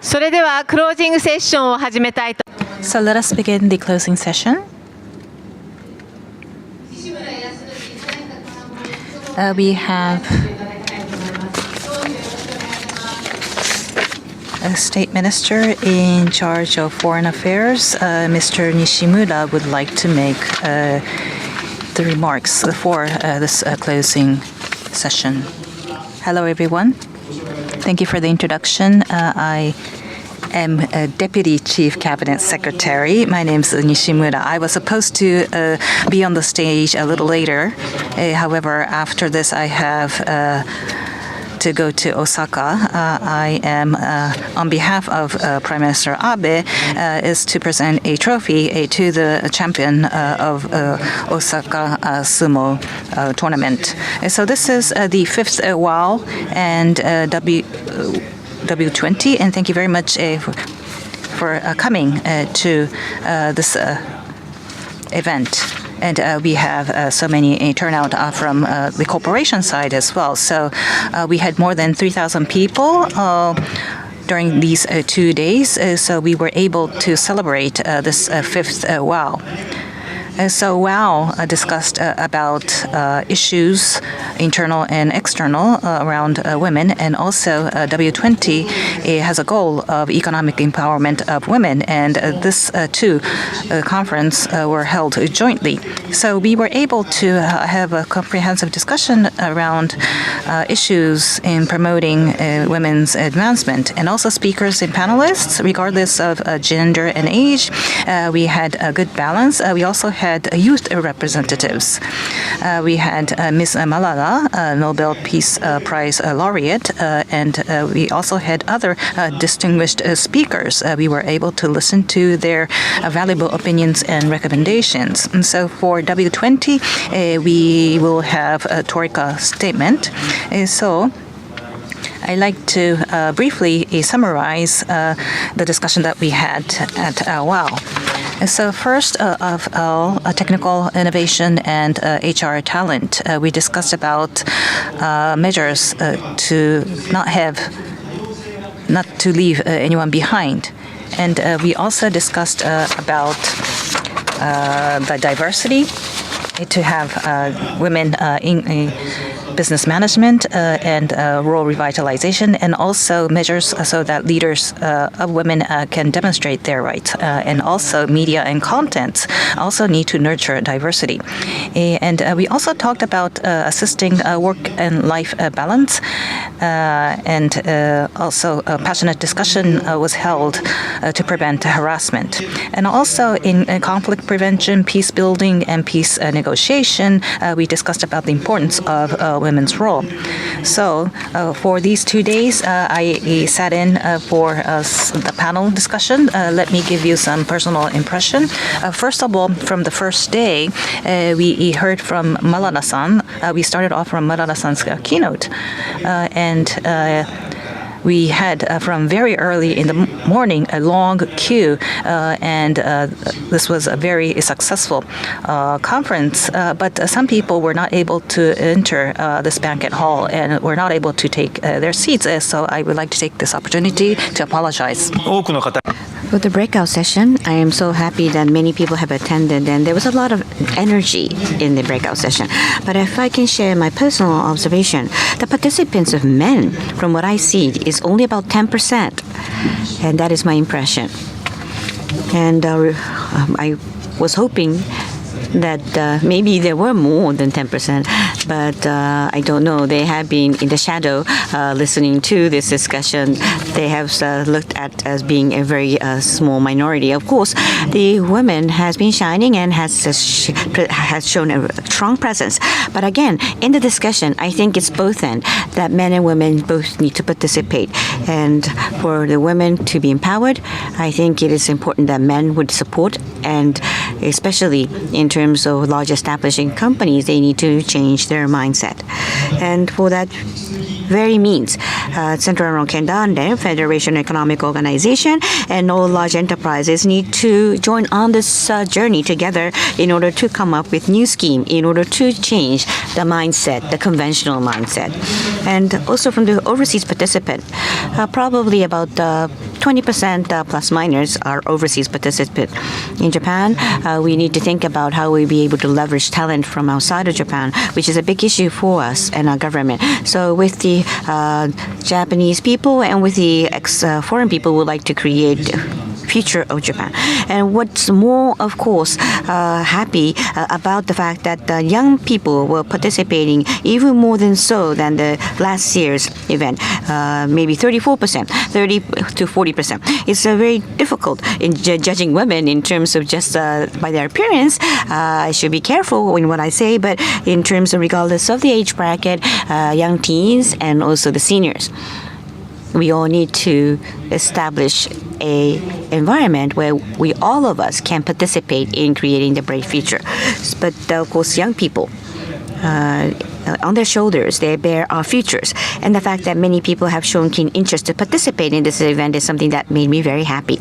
それではクロージングセッションを始めたいと。So let us begin the closing session. We have a State Minister in charge of Foreign Affairs, Mr. Nishimura, would like to make the remarks for this closing session. Hello, everyone. Thank you for the introduction. I am a Deputy Chief Cabinet Secretary. My name is Nishimura. I was supposed to be on the stage a little later. However, after this, I have to go to Osaka. I am, on behalf of Prime Minister Abe, is to present a trophy to the champion of Osaka sumo tournament. So this is the 5th WAW and W20, and thank you very much for coming to this event. And we have so many turnout from the corporation side as well. So we had more than 3,000 people during these 2 days. So we were able to celebrate this 5th WOW. So WOW discussed about issues, internal and external, around women, and also W20 has a goal of economic empowerment of women, and this two conference were held jointly. So we were able to have a comprehensive discussion around issues in promoting women's advancement, and also speakers and panelists, regardless of gender and age. We had a good balance. We also had youth representatives. We had Ms. Malala, Nobel Peace Prize laureate, and we also had other distinguished speakers. We were able to listen to their valuable opinions and recommendations. And so for W20, we will have a Troika statement. So I'd like to briefly summarize the discussion that we had at WOW. So first of all, technical innovation and HR talent. We discussed about measures to not to leave anyone behind. And we also discussed about the diversity, to have women in business management and rural revitalization, and also measures so that leaders of women can demonstrate their rights. And also media and content also need to nurture diversity. And we also talked about assisting work and life balance, and also a passionate discussion was held to prevent harassment. And also in conflict prevention, peace building, and peace negotiation, we discussed about the importance of women's role. So for these 2 days, I sat in for the panel discussion. Let me give you some personal impression. First of all, from the first day, we heard from Malala-san. We started off from Malala-san's keynote, and we had from very early in the morning a long queue, and this was a very successful conference. But some people were not able to enter this banquet hall and were not able to take their seats. So I would like to take this opportunity to apologize. For the breakout session, I am so happy that many people have attended, and there was a lot of energy in the breakout session. But if I can share my personal observation, the participants of men, from what I see, is only about 10%, and that is my impression. And I was hoping that maybe there were more than 10%, but I don't know. They have been in the shadow listening to this discussion. They have looked at as being a very small minority. Of course, the women has been shining and has shown a strong presence. But again, in the discussion, I think it's both ends, that men and women both need to participate. And for the women to be empowered, I think it is important that men would support, and especially in terms of large establishing companies, they need to change their mindset. And for that very means, Central Ronkendande, Federation Economic Organization, and all large enterprises need to join on this journey together in order to come up with new scheme, in order to change the mindset, the conventional mindset. And also from the overseas participant, probably about 20% plus minus are overseas participants. In Japan, we need to think about how we'll be able to leverage talent from outside of Japan, which is a big issue for us and our government. So with the Japanese people and with the foreign people, we'd like to create future of Japan. And what's more, of course, happy about the fact that young people were participating even more than the last year's event, maybe 34%, 30 to 40%. It's very difficult in judging women in terms of just by their appearance. I should be careful in what I say, but in terms of regardless of the age bracket, young teens and also the seniors, we all need to establish a environment where we all of us can participate in creating the bright future. But of course, young people, on their shoulders, they bear our futures. And the fact that many people have shown keen interest to participate in this event is something that made me very happy.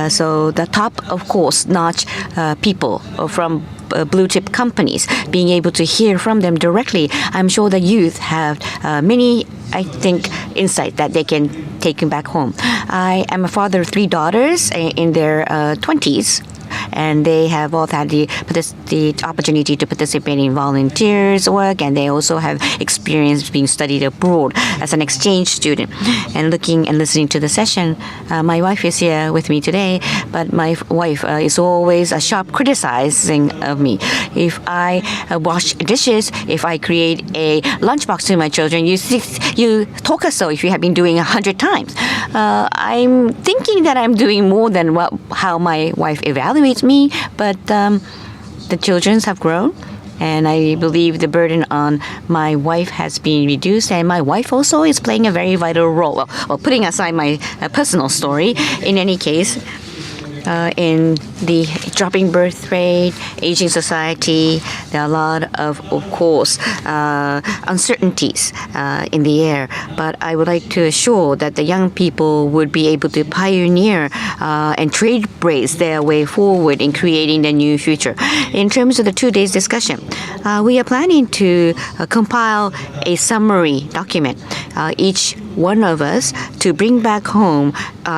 So the top, of course, notch people from blue chip companies, being able to hear from them directly, I'm sure the youth have many, I think, insight that they can take back home. I am a father of 3 daughters in their 20s. And they have both had the opportunity to participate in volunteers work, and they also have experience being studied abroad as an exchange student. And looking and listening to the session, my wife is here with me today, but my wife is always a sharp criticizing of me. If I wash dishes, if I create a lunchbox to my children, you talk as though if you have been doing 100 times. I'm thinking that I'm doing more than how my wife evaluates me, but the children have grown, and I believe the burden on my wife has been reduced, and my wife also is playing a very vital role. Well, putting aside my personal story, in any case, in the dropping birth rate, aging society, there are a lot of course, uncertainties in the air. But I would like to assure that the young people would be able to pioneer and trailblaze their way forward in creating the new future. In terms of the 2 days discussion, we are planning to compile a summary document, each one of us to bring back home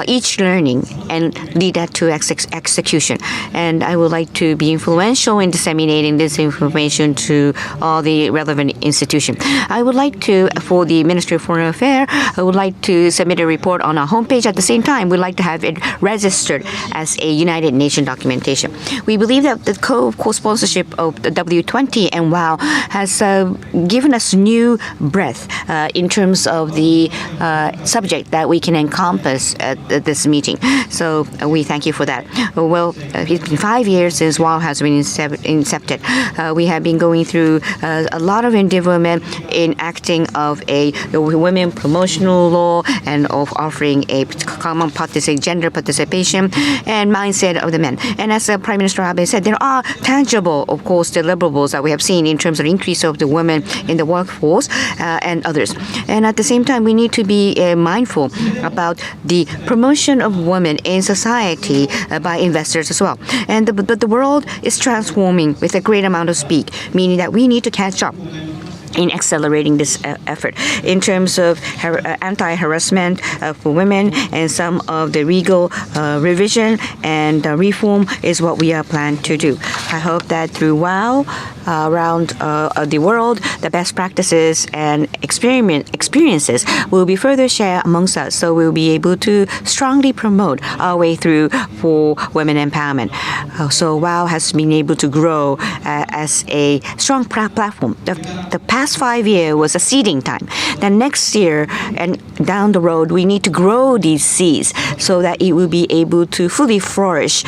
each learning and lead that to execution. And I would like to be influential in disseminating this information to all the relevant institutions. I would like to, for the Ministry of Foreign Affairs, I would like to submit a report on our homepage. At the same time, we'd like to have it registered as a United Nations documentation. We believe that the co-sponsorship of the W20 and WAW has given us new breath in terms of the subject that we can encompass at this meeting. So we thank you for that. Well, it's been 5 years since WAW has been incepted. We have been going through a lot of endeavorment in acting of a women promotional law and of offering a common gender participation and mindset of the men. And as Prime Minister Abe said, there are tangible, of course, deliverables that we have seen in terms of the increase of the women in the workforce and others. And at the same time, we need to be mindful about the promotion of women in society by investors as well. But the world is transforming with a great amount of speed, meaning that we need to catch up in accelerating this effort in terms of anti-harassment for women, and some of the legal revision and reform is what we are planning to do. I hope that through WOW around the world, the best practices and experiences will be further shared amongst us, so we'll be able to strongly promote our way through for women empowerment. So WOW has been able to grow as a strong platform. The past 5 years was a seeding time. Then next year and down the road, we need to grow these seeds so that it will be able to fully flourish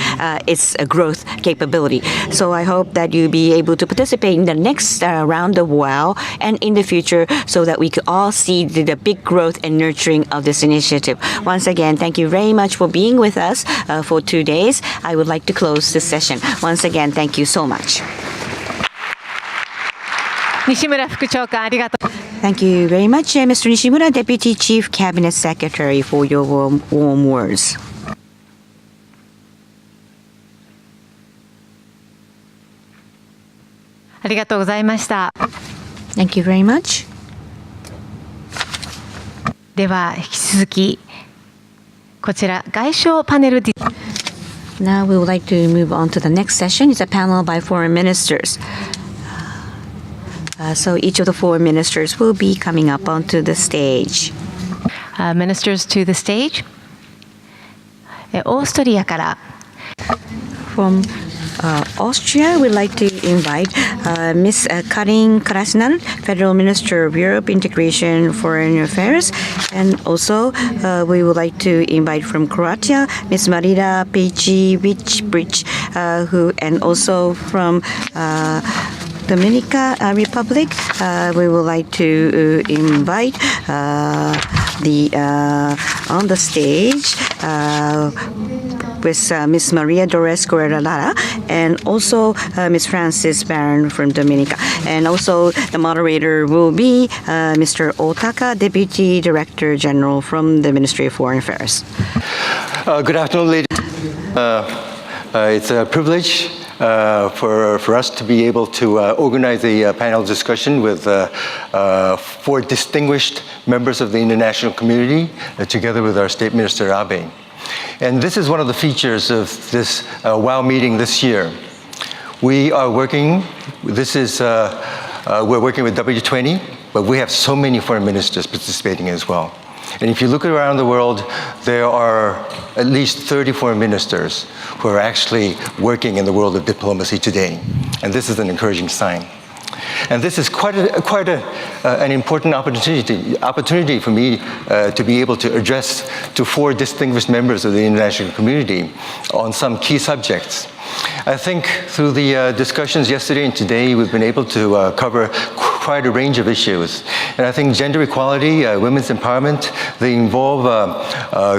its growth capability. So I hope that you'll be able to participate in the next round of WOW and in the future, so that we could all see the big growth and nurturing of this initiative. Once again, thank you very much for being with us for 2 days. I would like to close this session. Once again, thank you so much. 西村副長官ありがとう。 Thank you very much, Mr. Nishimura, Deputy Chief Cabinet Secretary, for your warm words. ありがとうございました。 Thank you very much. では引き続きこちら外相パネルディ Now we would like to move on to the next session. It's a panel by foreign ministers. So each of the foreign ministers will be coming up onto the stage. Ministers to the stage. オーストリアから From Austria, we'd like to invite Ms. Karin Krasnar, Federal Minister of Europe Integration Foreign Affairs. And also, we would like to invite from Croatia, Ms. Marina Pejic-Bric, and also from Dominica Republic, we would like to invite on the stage with Ms. Maria Dolores Guerrera and also Ms. Frances Barron from Dominica. And also the moderator will be Mr. Otaka, Deputy Director General from the Ministry of Foreign Affairs. Good afternoon, ladies. It's a privilege for us to be able to organize a panel discussion with 4 distinguished members of the international community, together with our State Minister Abe. And this is one of the features of this WAW meeting this year. We are working, we're working with W20, but we have so many foreign ministers participating as well. And if you look around the world, there are at least 30 foreign ministers who are actually working in the world of diplomacy today. And this is an encouraging sign. And this is quite an important opportunity for me to be able to address to 4 distinguished members of the international community on some key subjects. I think through the discussions yesterday and today, we've been able to cover quite a range of issues. And I think gender equality, women's empowerment, they involve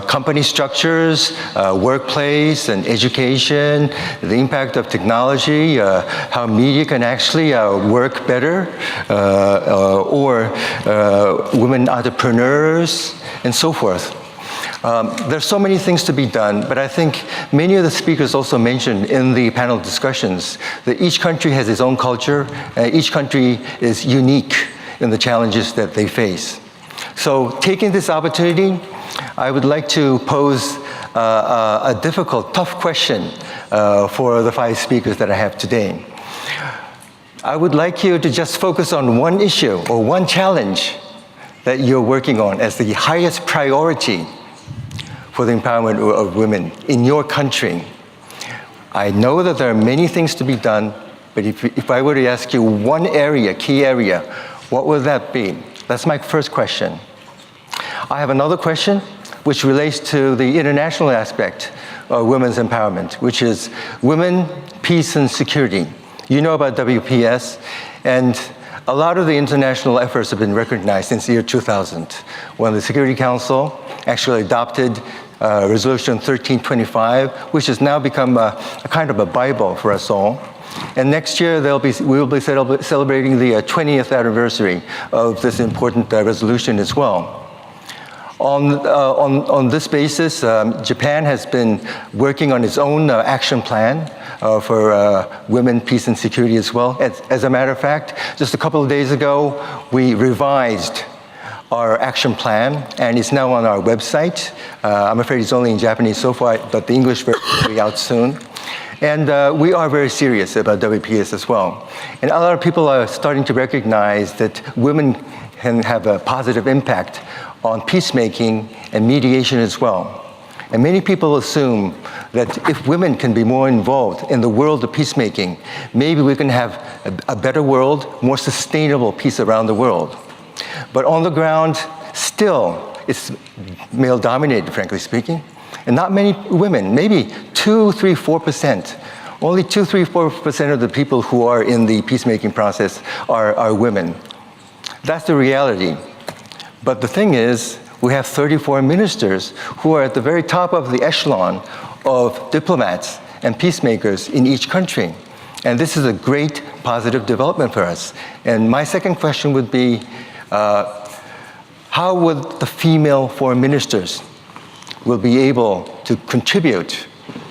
company structures, workplace and education, the impact of technology, how media can actually work better, or women entrepreneurs, and so forth. There's so many things to be done, but I think many of the speakers also mentioned in the panel discussions that each country has its own culture, each country is unique in the challenges that they face. So taking this opportunity, I would like to pose a difficult, tough question for the 5 speakers that I have today. I would like you to just focus on one issue or one challenge that you're working on as the highest priority for the empowerment of women in your country. I know that there are many things to be done, but if I were to ask you one area, key area, what would that be? That's my first question. I have another question which relates to the international aspect of women's empowerment, which is women, peace, and security. You know about WPS, and a lot of the international efforts have been recognized since the year 2000, when the Security Council actually adopted Resolution 1325, which has now become a kind of a Bible for us all. And next year, we will be celebrating the 20th anniversary of this important resolution as well. On this basis, Japan has been working on its own action plan for women, peace, and security as well. As a matter of fact, just a couple of days ago, we revised our action plan, and it's now on our website. I'm afraid it's only in Japanese so far, but the English version will be out soon. And we are very serious about WPS as well. And a lot of people are starting to recognize that women can have a positive impact on peacemaking and mediation as well. And many people assume that if women can be more involved in the world of peacemaking, maybe we can have a better world, more sustainable peace around the world. But on the ground, still, it's male-dominated, frankly speaking. And not many women, maybe 2, 3, 4%. Only 2, 3, 4% of the people who are in the peacemaking process are women. That's the reality. But the thing is, we have 34 ministers who are at the very top of the echelon of diplomats and peacemakers in each country. And this is a great positive development for us. And my second question would be, how would the female foreign ministers will be able to contribute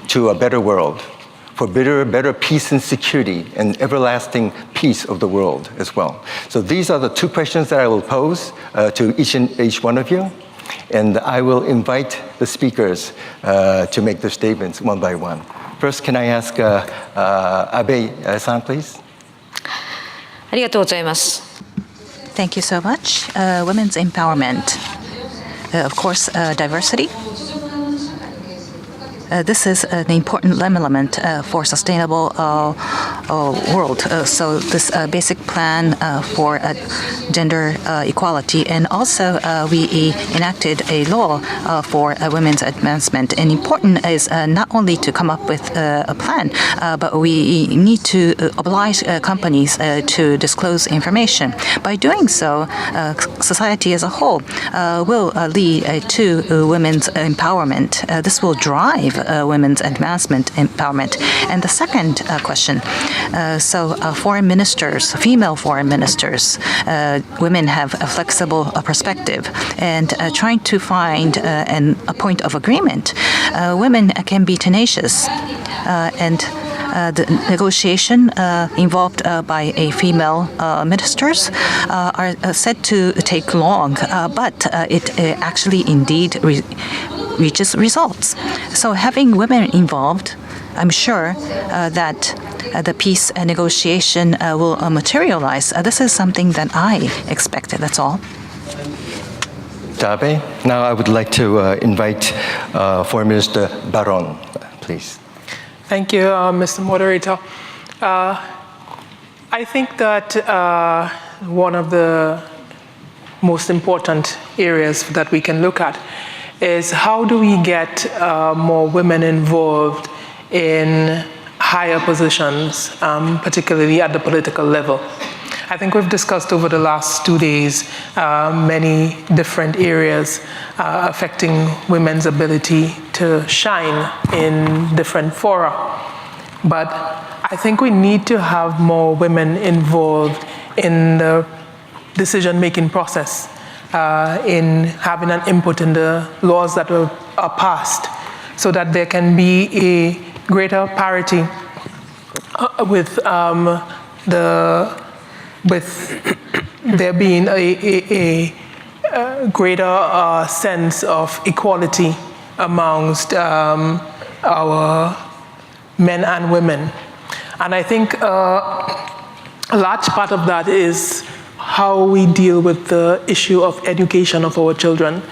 to a better world, for better peace and security and everlasting peace of the world as well? So these are the 2 questions that I will pose to each one of you. And I will invite the speakers to make their statements one by one. First, can I ask Abe-san, please? ありがとうございます。 Thank you so much. Women's empowerment. Of course, diversity. This is an important element for sustainable world. So this basic plan for gender equality, and also we enacted a law for women's advancement. And important is not only to come up with a plan, but we need to oblige companies to disclose information. By doing so, society as a whole will lead to women's empowerment. This will drive women's advancement empowerment. And the second question, foreign ministers, female foreign ministers, women have a flexible perspective, and trying to find a point of agreement. Women can be tenacious, and the negotiation involved by a female ministers are said to take long, but it actually indeed reaches results. So having women involved, I'm sure that the peace negotiation will materialize. This is something that I expected. That's all. Abe. Now I would like to invite Foreign Minister Baron, please. Thank you, Mr. Moderator. I think that one of the most important areas that we can look at is how do we get more women involved in higher positions, particularly at the political level. I think we've discussed over the last 2 days many different areas affecting women's ability to shine in different fora. But I think we need to have more women involved in the decision-making process, in having an input in the laws that are passed, so that there can be a greater parity with there being a greater sense of equality amongst our men and women. And I think a large part of that is how we deal with the issue of education of our children.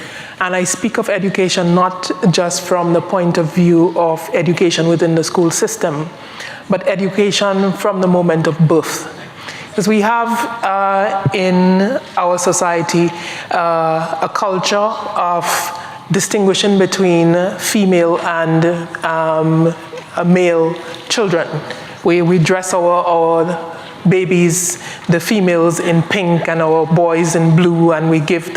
And I speak of education not just from the point of view of education within the school system, but education from the moment of birth. Because we have in our society a culture of distinguishing between female and male children. We dress our babies, the females, in pink and our boys in blue, and we give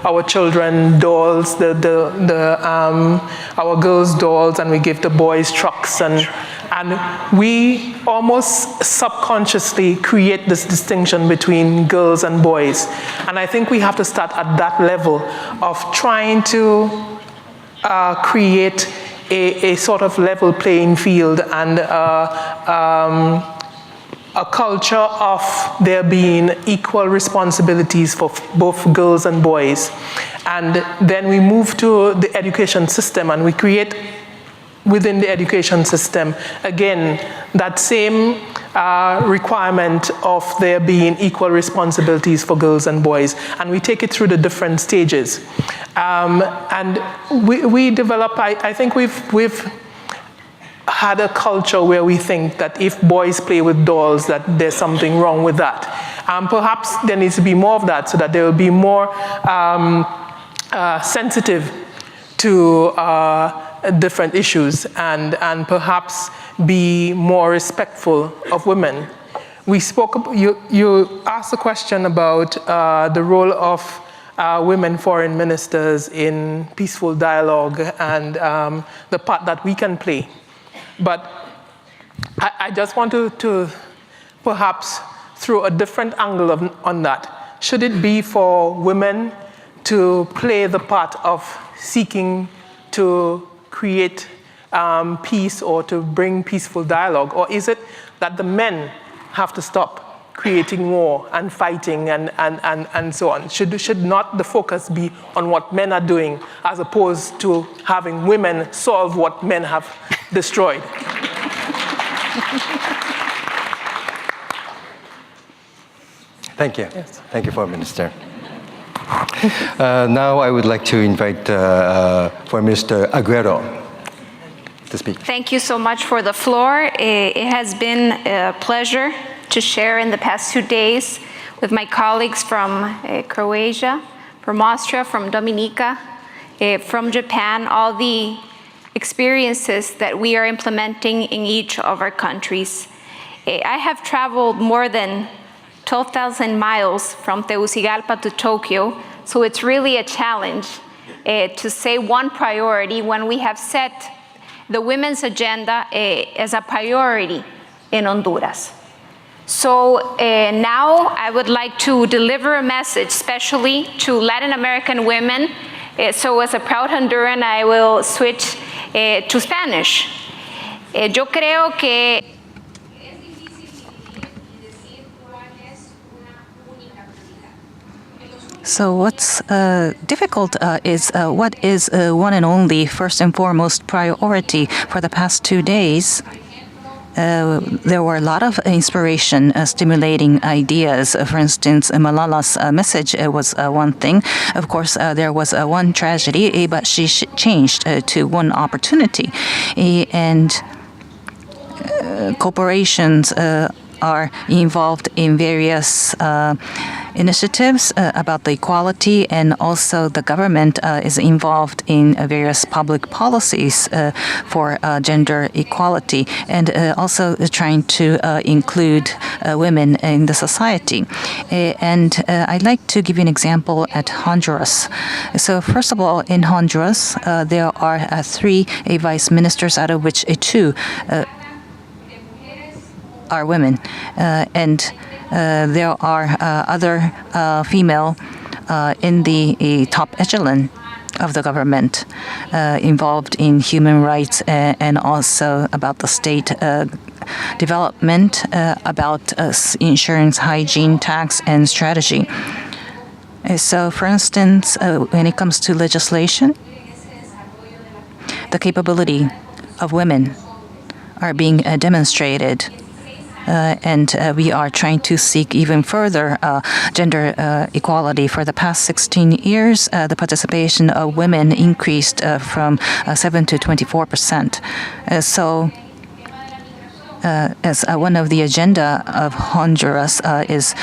our children dolls, our girls dolls, and we give the boys trucks, and we almost subconsciously create this distinction between girls and boys. And I think we have to start at that level of trying to create a sort of level playing field and a culture of there being equal responsibilities for both girls and boys. And then we move to the education system, and we create within the education system, again, that same requirement of there being equal responsibilities for girls and boys. And we take it through the different stages. And we develop, I think we've had a culture where we think that if boys play with dolls, that there's something wrong with that. Perhaps there needs to be more of that, so that they will be more sensitive to different issues, and perhaps be more respectful of women. We spoke. You asked a question about the role of women foreign ministers in peaceful dialogue and the part that we can play. But I just want to perhaps throw a different angle on that. Should it be for women to play the part of seeking to create peace or to bring peaceful dialogue? Or is it that the men have to stop creating war and fighting and so on? Should not the focus be on what men are doing as opposed to having women solve what men have destroyed? Thank you. Yes. Thank you, Foreign Minister. Now I would like to invite Foreign Minister Aguero to speak. Thank you so much for the floor. It has been a pleasure to share in the past 2 days with my colleagues from Croatia, from Austria, from Dominica, from Japan, all the experiences that we are implementing in each of our countries. I have traveled more than 12,000 miles from Tegucigalpa to Tokyo, so it's really a challenge to say one priority when we have set the women's agenda as a priority in Honduras. So now I would like to deliver a message, especially to Latin American women. So as a proud Honduran, I will switch to Spanish. Yo creo que So what's difficult is what is one and only first and foremost priority. For the past 2 days, there were a lot of inspiration, stimulating ideas. For instance, Malala's message was one thing. Of course, there was one tragedy, but she changed to one opportunity. And corporations are involved in various initiatives about the equality, and also the government is involved in various public policies for gender equality, and also trying to include women in the society. And I'd like to give you an example at Honduras. So first of all, in Honduras, there are 3 vice ministers, out of which 2 are women, and there are other female in the top echelon of the government involved in human rights and also about the state development, about insurance, hygiene, tax, and strategy. So, for instance, when it comes to legislation, the capability of women are being demonstrated. And we are trying to seek even further gender equality. For the past 16 years, the participation of women increased from 7 to 24%. So, as one of the agenda of Honduras is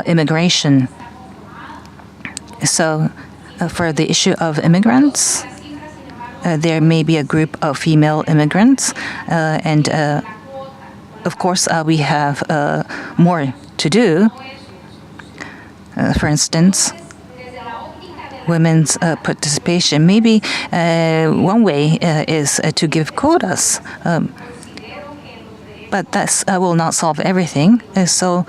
immigration. So, for the issue of immigrants, there may be a group of female immigrants, and of course, we have more to do. For instance, women's participation. Maybe one way is to give quotas, but that will not solve everything. So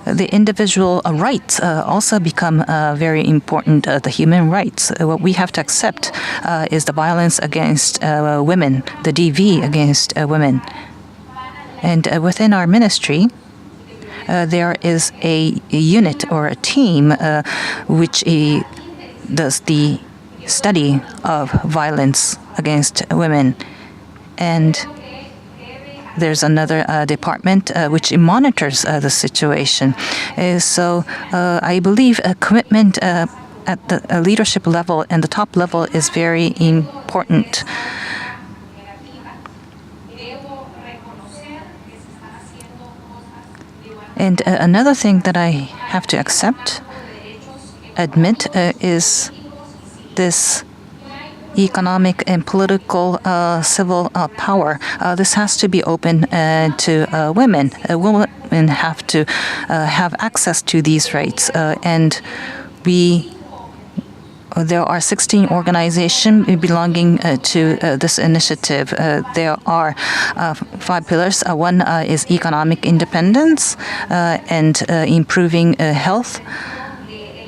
the individual rights also become very important, the human rights. What we have to accept is the violence against women, the DV against women. And within our ministry, there is a unit or a team which does the study of violence against women. And there's another department which monitors the situation. So I believe a commitment at the leadership level and the top level is very important. And another thing that I have to admit, is this economic and political civil power. This has to be open to women. Women have to have access to these rights. And there are 16 organizations belonging to this initiative. There are 5 pillars. One is economic independence and improving health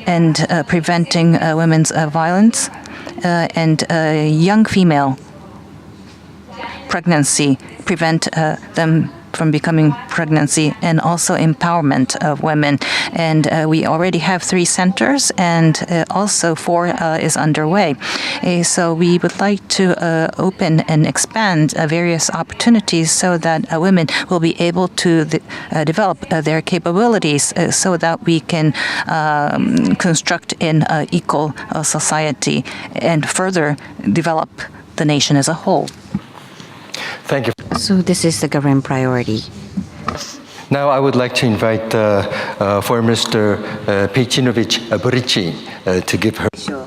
and preventing women's violence and young female pregnancy, prevent them from becoming pregnancy, and also empowerment of women. And we already have 3 centers, and also 4 is underway. So we would like to open and expand various opportunities so that women will be able to develop their capabilities so that we can construct an equal society and further develop the nation as a whole. Thank you. So this is the government priority. Now I would like to invite Foreign Minister Pejčinović Burići to give her. Sure.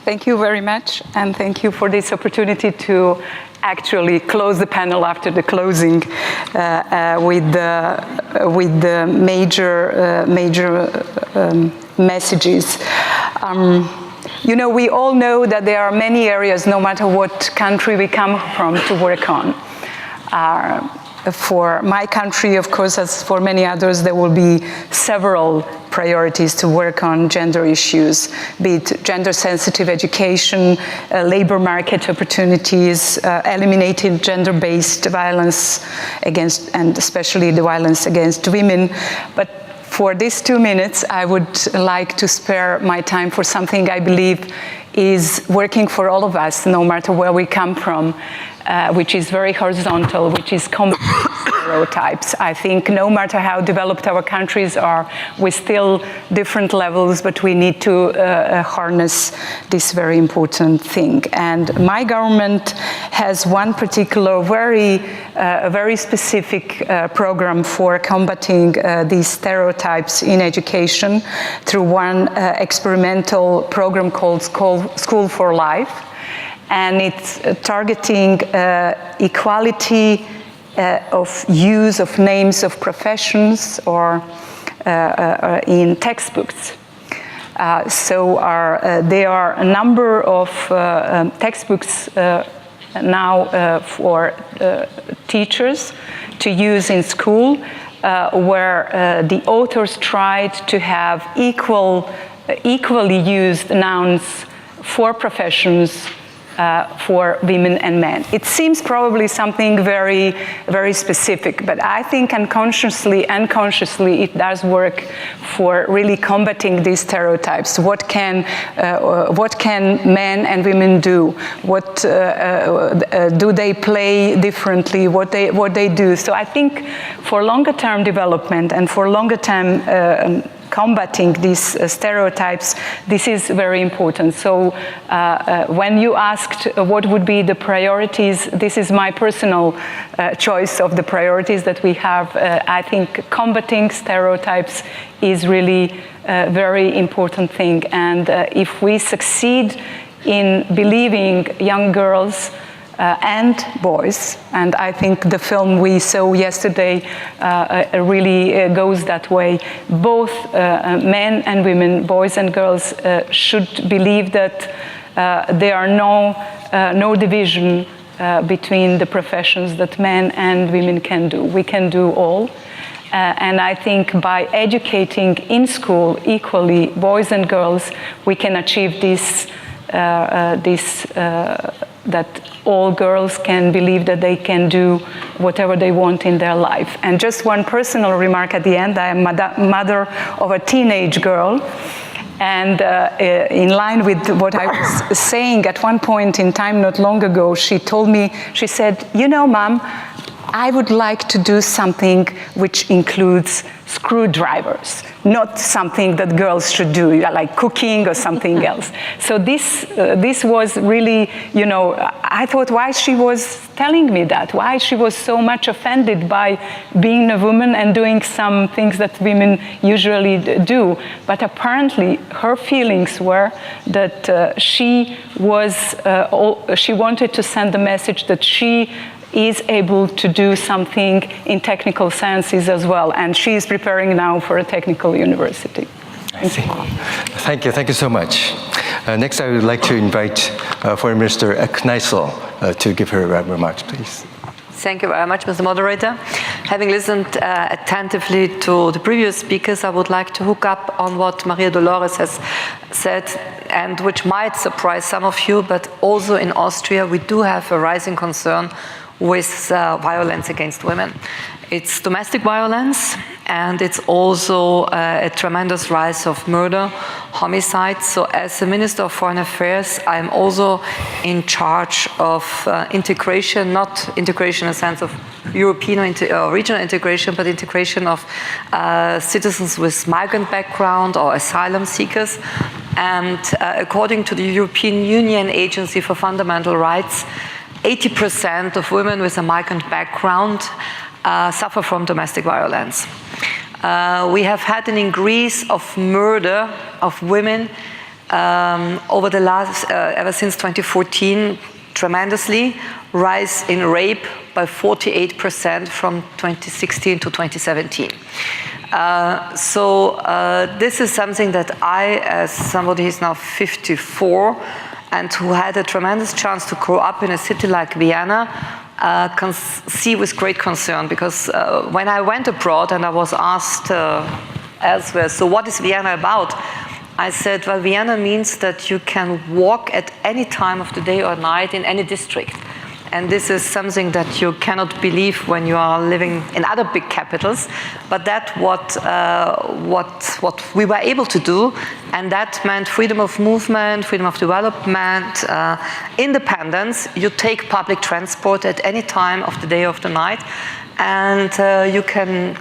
Thank you very much, and thank you for this opportunity to actually close the panel after the closing with the major messages. You know, we all know that there are many areas, no matter what country we come from, to work on. For my country, of course, as for many others, there will be several priorities to work on gender issues, be it gender-sensitive education, labor market opportunities, eliminating gender-based violence against, and especially the violence against women. But for these 2 minutes, I would like to spare my time for something I believe is working for all of us, no matter where we come from, which is very horizontal, which is combating stereotypes. I think no matter how developed our countries are, we're still different levels, but we need to harness this very important thing. And my government has one particular very specific program for combating these stereotypes in education through one experimental program called School for Life. And it's targeting equality of use of names of professions or in textbooks. There are a number of textbooks now for teachers to use in school where the authors tried to have equally used nouns for professions for women and men. It seems probably something very, very specific, but I think unconsciously it does work for really combating these stereotypes. What can men and women do? What do they play differently? What they do? So I think for longer term development and for longer term combating these stereotypes, this is very important. So when you asked what would be the priorities, this is my personal choice of the priorities that we have. I think combating stereotypes is really a very important thing. And if we succeed in believing young girls and boys, and I think the film we saw yesterday really goes that way. Both men and women, boys and girls, should believe that there are no division between the professions that men and women can do. We can do all. And I think by educating in school equally boys and girls, we can achieve this that all girls can believe that they can do whatever they want in their life. And just one personal remark at the end, I am mother of a teenage girl, and in line with what I was saying at one point in time not long ago, she told me, she said, you know, Mom, I would like to do something which includes screwdrivers, not something that girls should do, like cooking or something else. So this was really, you know, I thought why she was telling me that, why she was so much offended by being a woman and doing some things that women usually do. But apparently her feelings were that she wanted to send the message that she is able to do something in technical sciences as well. And she is preparing now for a technical university. I see. Thank you so much. Next, I would like to invite Foreign Minister Kneissl to give her remarks, please. Thank you very much, Mr. Moderator. Having listened attentively to the previous speakers, I would like to hook up on what Maria Dolores has said, and which might surprise some of you, but also in Austria, we do have a rising concern with violence against women. It's domestic violence, and it's also a tremendous rise of murder, homicide. So as the Minister of Foreign Affairs, I'm also in charge of integration, not integration in the sense of European or regional integration, but integration of citizens with migrant background or asylum seekers. And according to the European Union Agency for Fundamental Rights, 80% of women with a migrant background suffer from domestic violence. We have had an increase of murder of women over the last, ever since 2014, tremendously, rise in rape by 48% from 2016 to 2017. This is something that I, as somebody who's now 54, and who had a tremendous chance to grow up in a city like Vienna, can see with great concern, because when I went abroad and I was asked elsewhere, so what is Vienna about? I said, well, Vienna means that you can walk at any time of the day or night in any district. And this is something that you cannot believe when you are living in other big capitals, but that's what we were able to do, and that meant freedom of movement, freedom of development, independence. You take public transport at any time of the day or of the night, and you can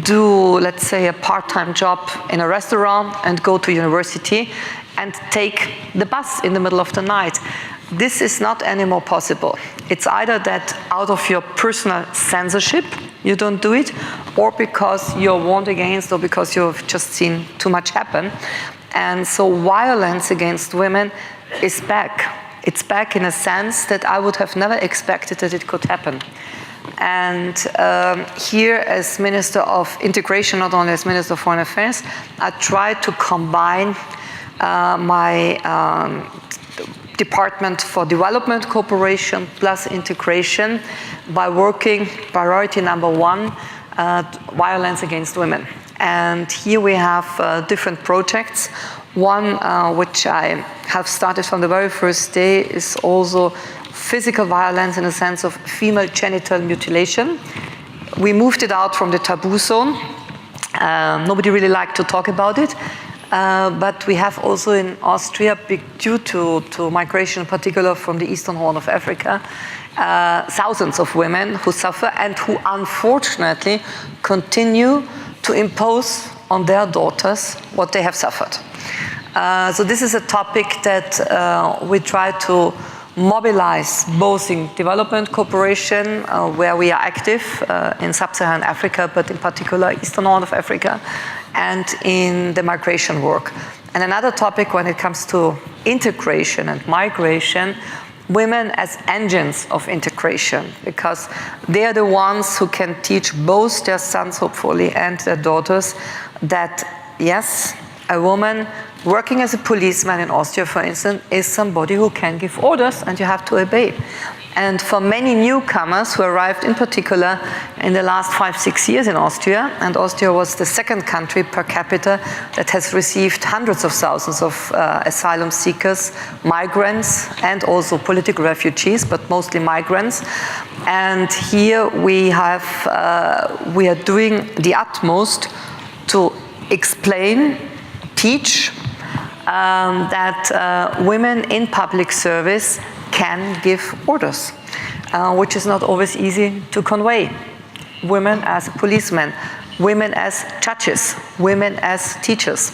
do, let's say, a part-time job in a restaurant and go to university and take the bus in the middle of the night. This is not anymore possible. It's either that out of your personal censorship, you don't do it, or because you're warned against, or because you've just seen too much happen. And so violence against women is back. It's back in a sense that I would have never expected that it could happen. And here, as Minister of Integration, not only as Minister of Foreign Affairs, I try to combine my Department for Development Cooperation plus integration by working priority number one, violence against women. And here we have different projects. One which I have started from the very first day is also physical violence in the sense of female genital mutilation. We moved it out from the taboo zone. Nobody really liked to talk about it. But we have also in Austria, due to migration in particular from the Eastern Horn of Africa, thousands of women who suffer and who unfortunately continue to impose on their daughters what they have suffered. So this is a topic that we try to mobilize both in development cooperation, where we are active in sub-Saharan Africa, but in particular Eastern Horn of Africa, and in the migration work. And another topic when it comes to integration and migration, women as engines of integration, because they are the ones who can teach both their sons, hopefully, and their daughters that, yes, a woman working as a policeman in Austria, for instance, is somebody who can give orders and you have to obey. And for many newcomers who arrived in particular in the last 5-6 years in Austria, and Austria was the second country per capita that has received hundreds of thousands of asylum seekers, migrants, and also political refugees, but mostly migrants. And here we are doing the utmost to explain, teach that women in public service can give orders, which is not always easy to convey. Women as policemen, women as judges, women as teachers.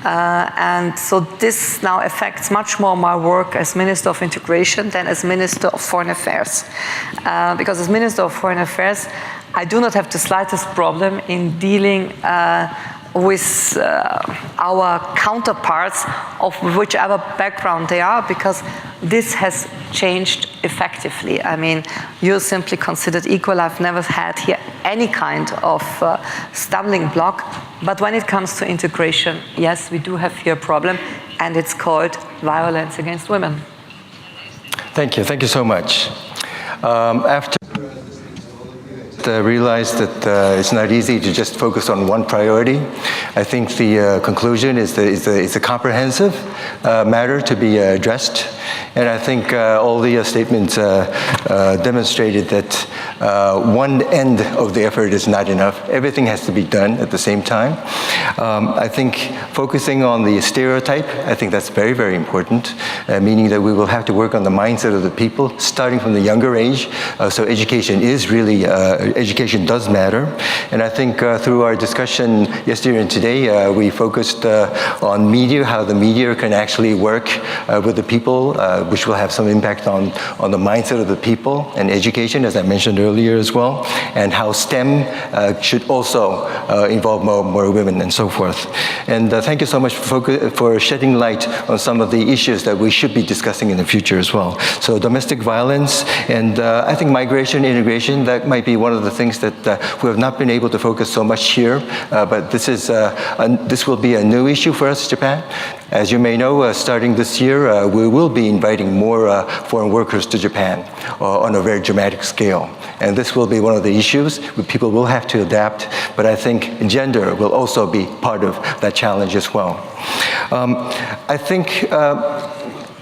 And so this now affects much more my work as Minister of Integration than as Minister of Foreign Affairs. Because as Minister of Foreign Affairs, I do not have the slightest problem in dealing with our counterparts of whichever background they are, because this has changed effectively. I mean, you're simply considered equal. I've never had here any kind of stumbling block. But when it comes to integration, yes, we do have here a problem, and it's called violence against women. Thank you. Thank you so much. After realized that it's not easy to just focus on one priority. I think the conclusion is a comprehensive matter to be addressed. And I think all the statements demonstrated that one end of the effort is not enough. Everything has to be done at the same time. I think focusing on the stereotype, I think that's very, very important, meaning that we will have to work on the mindset of the people starting from the younger age. So education is really, education does matter. And I think through our discussion yesterday and today, we focused on media, how the media can actually work with the people, which will have some impact on the mindset of the people, and education, as I mentioned earlier as well, and how STEM should also involve more women and so forth. And thank you so much for shedding light on some of the issues that we should be discussing in the future as well. So domestic violence and I think migration, integration, that might be one of the things that we have not been able to focus so much here, but this will be a new issue for us, Japan. As you may know, starting this year, we will be inviting more foreign workers to Japan on a very dramatic scale. And this will be one of the issues. People will have to adapt, but I think gender will also be part of that challenge as well. I think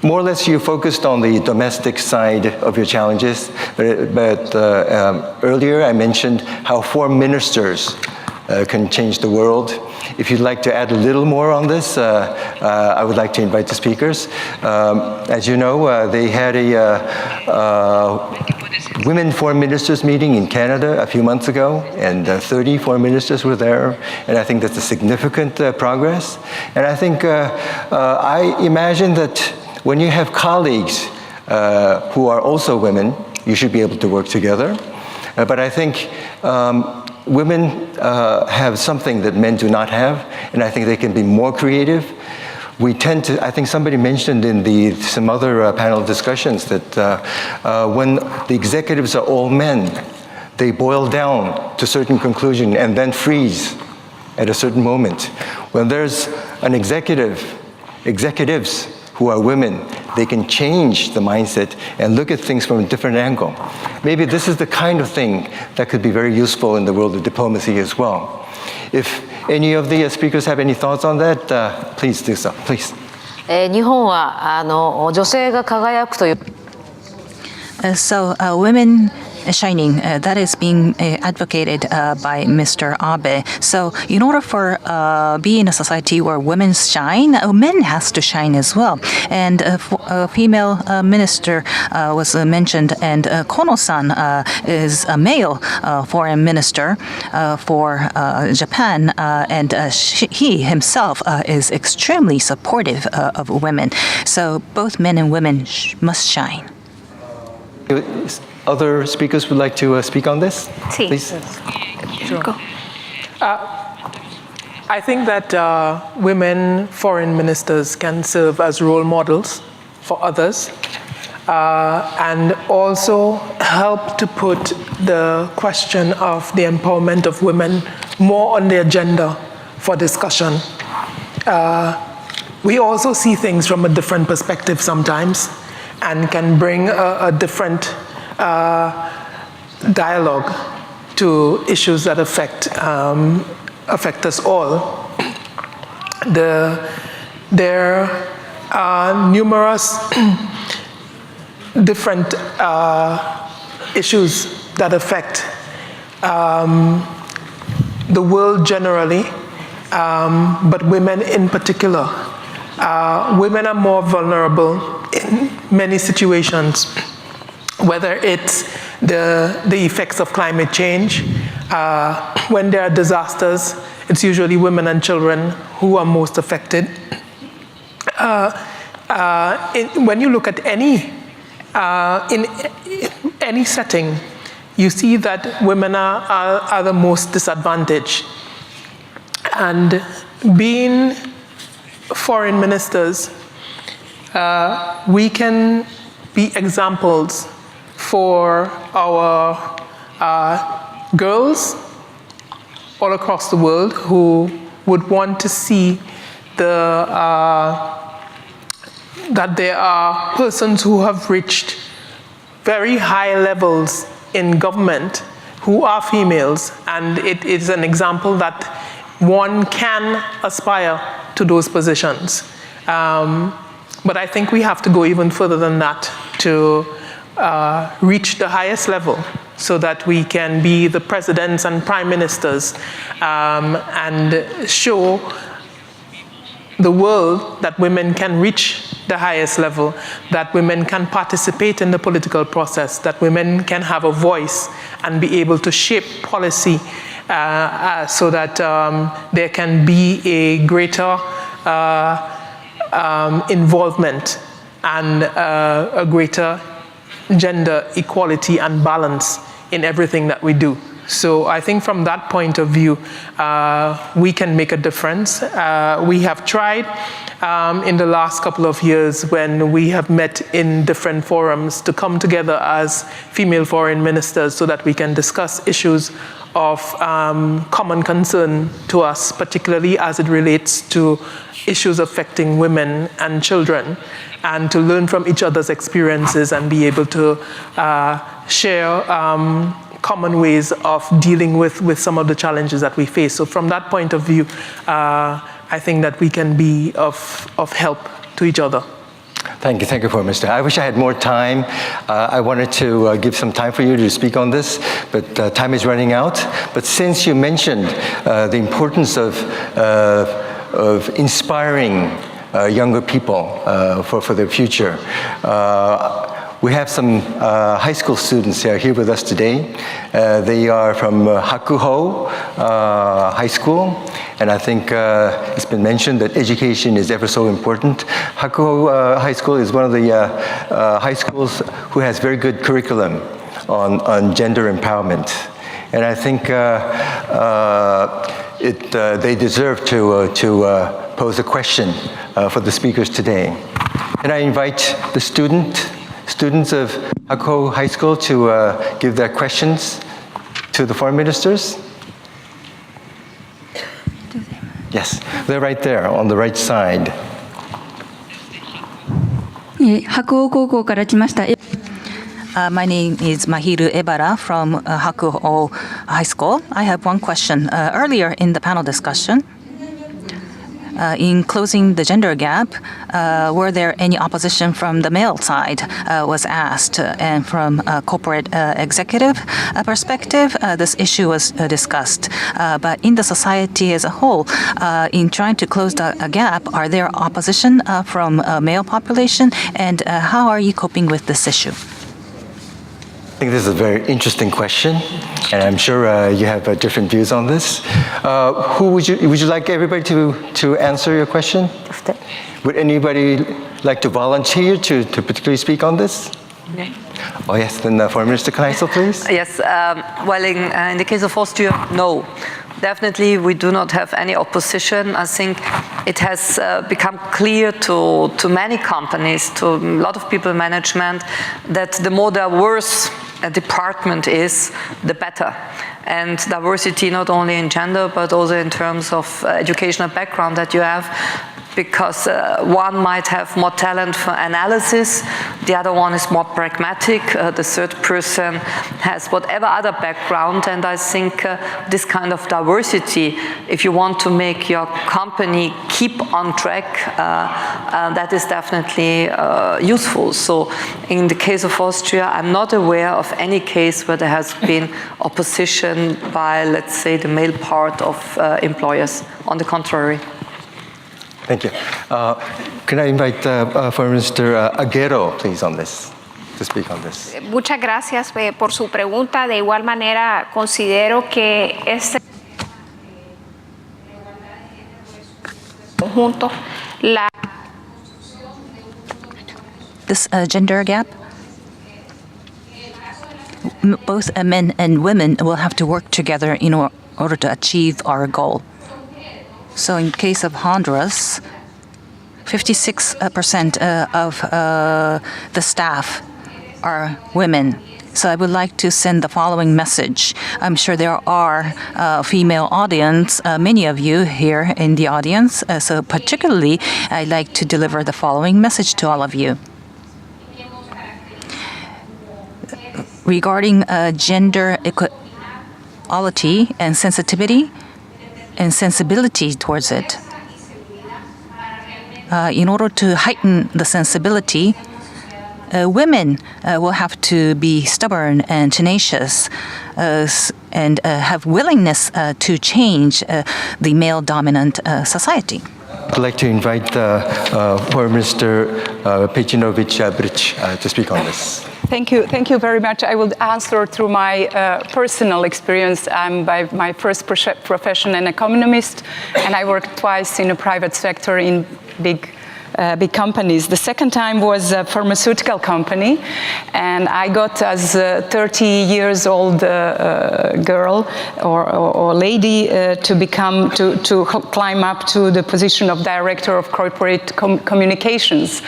more or less you focused on the domestic side of your challenges, but earlier I mentioned how foreign ministers can change the world. If you'd like to add a little more on this, I would like to invite the speakers. As you know, they had a Women Foreign Ministers meeting in Canada a few months ago, and 30 foreign ministers were there, and I think that's a significant progress. And I think, I imagine that when you have colleagues who are also women, you should be able to work together. But I think women have something that men do not have, and I think they can be more creative. We tend to, I think somebody mentioned in some other panel discussions that when the executives are all men, they boil down to certain conclusion and then freeze at a certain moment. When there's an executives who are women, they can change the mindset and look at things from a different angle. Maybe this is the kind of thing that could be very useful in the world of diplomacy as well. If any of the speakers have any thoughts on that, please do so, please. 日本は女性が輝くという So women shining, that is being advocated by Mr. Abe. So in order for be in a society where women shine, men has to shine as well. And a female minister was mentioned, and Kono-san is a male foreign minister for Japan, and he himself is extremely supportive of women. So both men and women must shine. Other speakers would like to speak on this? Sí. Please. Sure. I think that women foreign ministers can serve as role models for others and also help to put the question of the empowerment of women more on the agenda for discussion. We also see things from a different perspective sometimes and can bring a different dialogue to issues that affect us all. There are numerous different issues that affect the world generally, but women in particular. Women are more vulnerable in many situations, whether it's the effects of climate change. When there are disasters, it's usually women and children who are most affected. When you look at in any setting, you see that women are the most disadvantaged. And being foreign ministers, we can be examples for our girls all across the world who would want to see that there are persons who have reached very high levels in government who are females, and it is an example that one can aspire to those positions. But I think we have to go even further than that to reach the highest level so that we can be the presidents and prime ministers and show the world that women can reach the highest level, that women can participate in the political process, that women can have a voice and be able to shape policy so that there can be a greater involvement and a greater gender equality and balance in everything that we do. So I think from that point of view, we can make a difference. We have tried in the last couple of years when we have met in different forums to come together as female foreign ministers so that we can discuss issues of common concern to us, particularly as it relates to issues affecting women and children, and to learn from each other's experiences and be able to share common ways of dealing with some of the challenges that we face. So from that point of view, I think that we can be of help to each other. Thank you, Foreign Minister. I wish I had more time. I wanted to give some time for you to speak on this, but time is running out. But since you mentioned the importance of inspiring younger people for their future, we have some high school students here with us today. They are from Hakuho High School, and I think it's been mentioned that education is ever so important. Hakuho High School is one of the high schools who has very good curriculum on gender empowerment. And I think they deserve to pose a question for the speakers today. And I invite the students of Hakuho High School to give their questions to the foreign ministers. Yes, they're right there on the right side. 白鴎高校から来ました。 My name is Mahiru Ebara from Hakuho High School. I have one question. Earlier in the panel discussion, in closing the gender gap, were there any opposition from the male side was asked, and from a corporate executive perspective, this issue was discussed. But in the society as a whole, in trying to close the gap, are there opposition from male population, and how are you coping with this issue? I think this is a very interesting question, and I'm sure you have different views on this. Who would you like everybody to answer your question? Would anybody like to volunteer to particularly speak on this? Yeah. Oh yes, then Foreign Minister Kneissl, please. Yes, well, in the case of Austria, no. Definitely, we do not have any opposition. I think it has become clear to many companies, to a lot of people in management, that the more diverse a department is, the better. And diversity not only in gender, but also in terms of educational background that you have, because one might have more talent for analysis, the other one is more pragmatic, the third person has whatever other background, and I think this kind of diversity, if you want to make your company keep on track, that is definitely useful. So in the case of Austria, I'm not aware of any case where there has been opposition by, let's say, the male part of employers. On the contrary. Thank you. Can I invite Foreign Minister Aguero, please, on this, to speak on this? Muchas gracias por su pregunta. De igual manera, considero que este conjunto, This gender gap, both men and women will have to work together in order to achieve our goal. So in case of Honduras, 56% of the staff are women. So I would like to send the following message. I'm sure there are female audience, many of you here in the audience. So particularly, I'd like to deliver the following message to all of you. Regarding gender quality and sensitivity and sensibility towards it. In order to heighten the sensibility, women will have to be stubborn and tenacious and have willingness to change the male-dominant society. I'd like to invite Foreign Minister Pejinovic-Bric to speak on this. Thank you very much. I will answer through my personal experience. I'm by my first profession an economist, and I worked twice in the private sector in big companies. The second time was a pharmaceutical company, and I got as a 30 years old girl or lady to climb up to the position of director of corporate communications.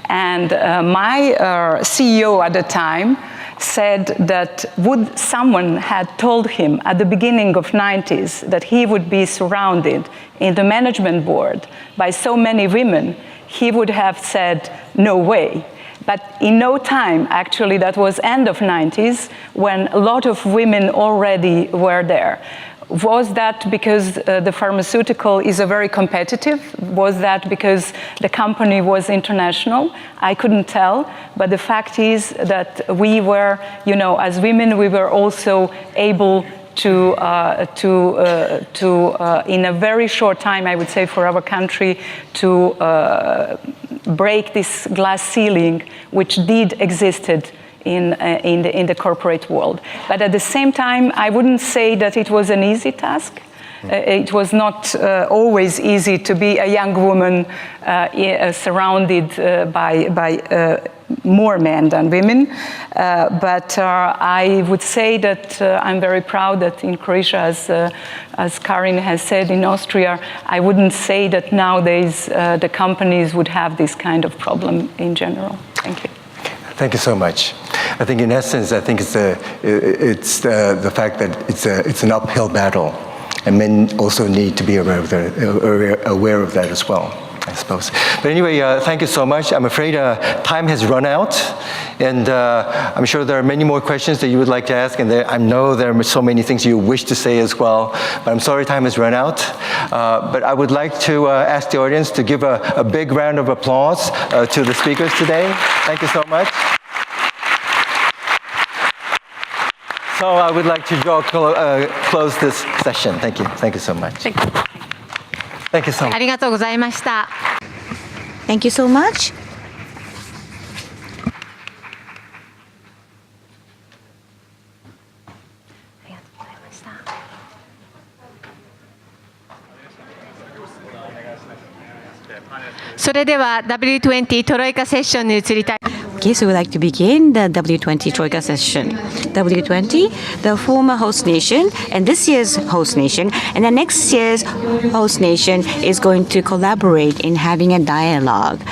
And my CEO at the time said that would someone had told him at the beginning of 90s that he would be surrounded in the management board by so many women, he would have said, no way. But in no time, actually, that was end of 90s, when a lot of women already were there. Was that because the pharmaceutical is a very competitive? Was that because the company was international? I couldn't tell, but the fact is that we were, as women, we were also able to in a very short time, I would say, for our country, to break this glass ceiling, which did existed in the corporate world. But at the same time, I wouldn't say that it was an easy task. It was not always easy to be a young woman surrounded by more men than women. But I would say that I'm very proud that in Croatia, as Karin has said, in Austria, I wouldn't say that nowadays the companies would have this kind of problem in general. Thank you. Thank you so much. I think in essence, I think it's the fact that it's an uphill battle, and men also need to be aware of that as well, I suppose. But anyway, thank you so much. I'm afraid time has run out, and I'm sure there are many more questions that you would like to ask, and I know there are so many things you wish to say as well, but I'm sorry time has run out. But I would like to ask the audience to give a big round of applause to the speakers today. Thank you so much. So I would like to close this session. Thank you. Thank you so much. Thank you. Thank you so much. ありがとうございました。 Thank you so much. W20 トロイカセッションに移りたい。 Okay, so we'd like to begin the W20 Troika session. W20, the former host nation, and this year's host nation, and the next year's host nation is going to collaborate in having a dialogue.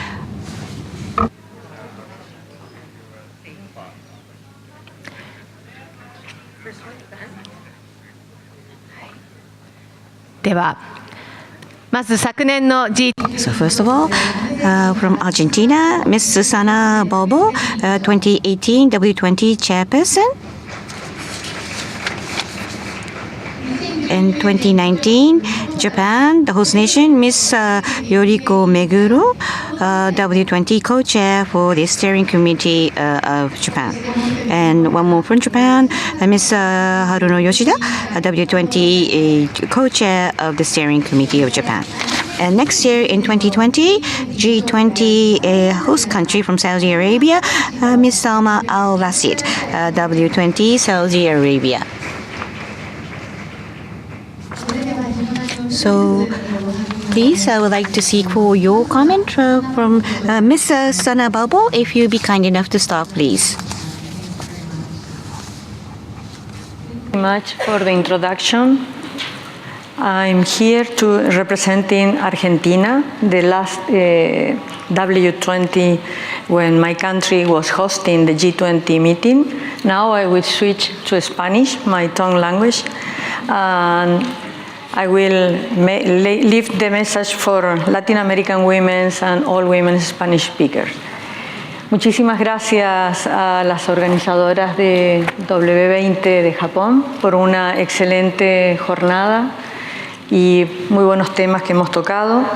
So first of all, from Argentina, Ms. Susana Balbo, 2018 W20 chairperson. In 2019, Japan, the host nation, Ms. Yoriko Meguro, W20 co-chair for the steering committee of Japan. And one more from Japan, Ms. Haruno Yoshida, W20 co-chair of the steering committee of Japan. And next year in 2020, G20 host country from Saudi Arabia, Ms. Salma Al-Rasid, W20 Saudi Arabia. So, please, I would like to seek for your comment from Ms. Sana Balbo, if you'd be kind enough to start, please. Thank you very much for the introduction. I'm here representing Argentina, the last W20 when my country was hosting the G20 meeting. Now I will switch to Spanish, my tongue language. And I will leave the message for Latin American women and all women Spanish speakers. Muchísimas gracias a las organizadoras de W20 de Japón por una excelente jornada y muy buenos temas que hemos tocado.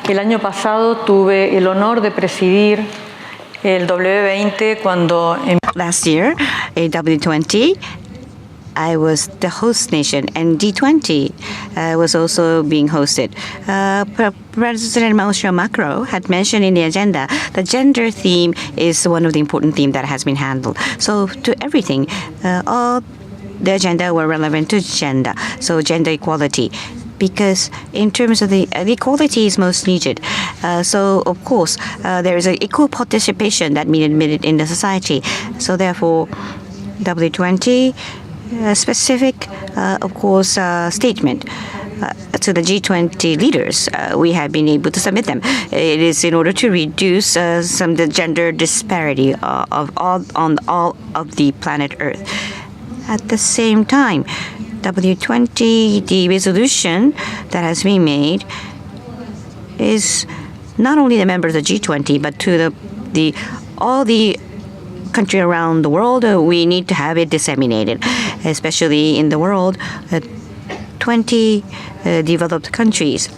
El año pasado tuve el honor de presidir el W20 cuando... Last year, in W20, I was the host nation, and G20 was also being hosted. President Mauricio Macron had mentioned in the agenda the gender theme is one of the important themes that has been handled. So to everything, all the agenda were relevant to gender, so gender equality. Because in terms of the equality is most needed. So of course, there is an equal participation that means admitted in the society. So therefore, W20 specific, of course, statement to the G20 leaders. We have been able to submit them. It is in order to reduce some of the gender disparity on all of the planet Earth. At the same time, W20, the resolution that has been made is not only the members of G20, but to all the country around the world. We need to have it disseminated, especially in the world. 20 developed countries,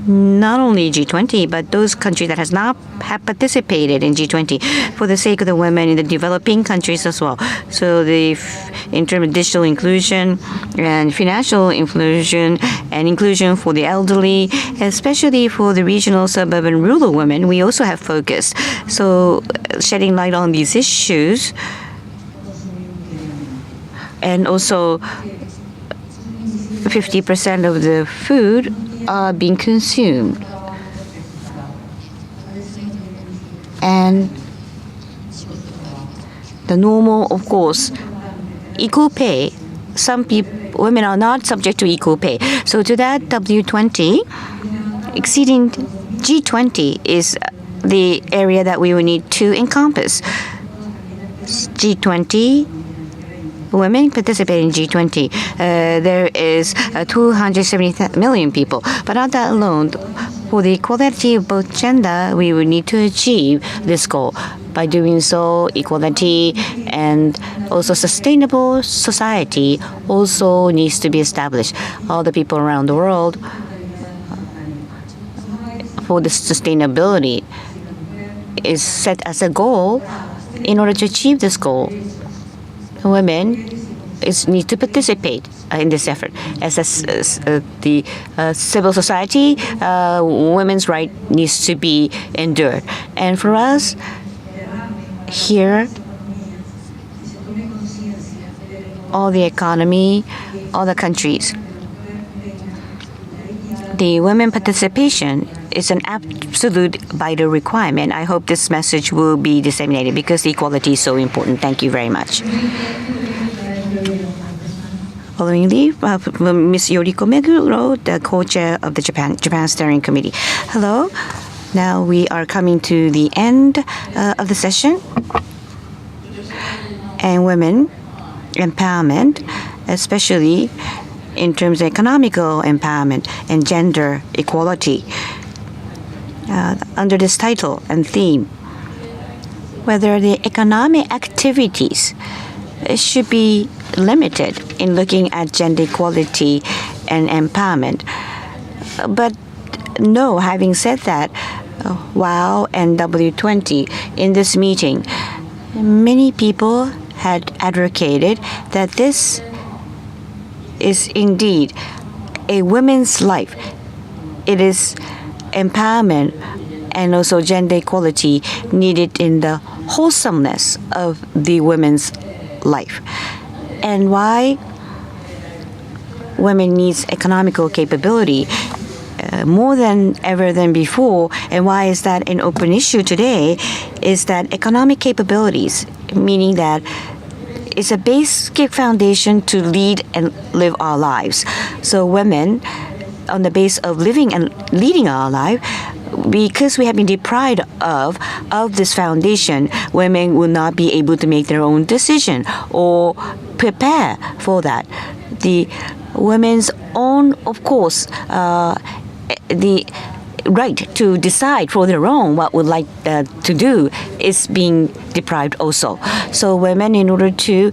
not only G20, but those countries that has not have participated in G20 for the sake of the women in the developing countries as well. So in terms of digital inclusion and financial inclusion and inclusion for the elderly, especially for the regional, suburban, rural women, we also have focused. So shedding light on these issues, and also 50% of the food are being consumed. And the normal, of course, equal pay. Some women are not subject to equal pay. So to that, W20, exceeding G20 is the area that we will need to encompass. G20, women participate in G20. There is 270 million people. But not that alone. For the equality of both gender, we would need to achieve this goal. By doing so, equality and also sustainable society also needs to be established. All the people around the world, for the sustainability, is set as a goal. In order to achieve this goal, women need to participate in this effort. As the civil society, women's right needs to be endured. And for us, here, all the economy, all the countries, the women participation is an absolute vital requirement. I hope this message will be disseminated because equality is so important. Thank you very much. Followingly, Ms. Yoriko Meguro, the co-chair of the Japan Steering Committee. Hello. Now we are coming to the end of the session. And women empowerment, especially in terms of economical empowerment and gender equality. Under this title and theme, whether the economic activities should be limited in looking at gender equality and empowerment. But no, having said that, WAW and W20 in this meeting, many people had advocated that this is indeed a women's life. It is empowerment and also gender equality needed in the wholesomeness of the women's life. And why women needs economical capability more than ever than before, and why is that an open issue today, is that economic capabilities, meaning that it's a basic foundation to lead and live our lives. So women, on the base of living and leading our life, because we have been deprived of this foundation, women will not be able to make their own decision or prepare for that. The women's own, of course, the right to decide for their own what would like to do is being deprived also. So women, in order to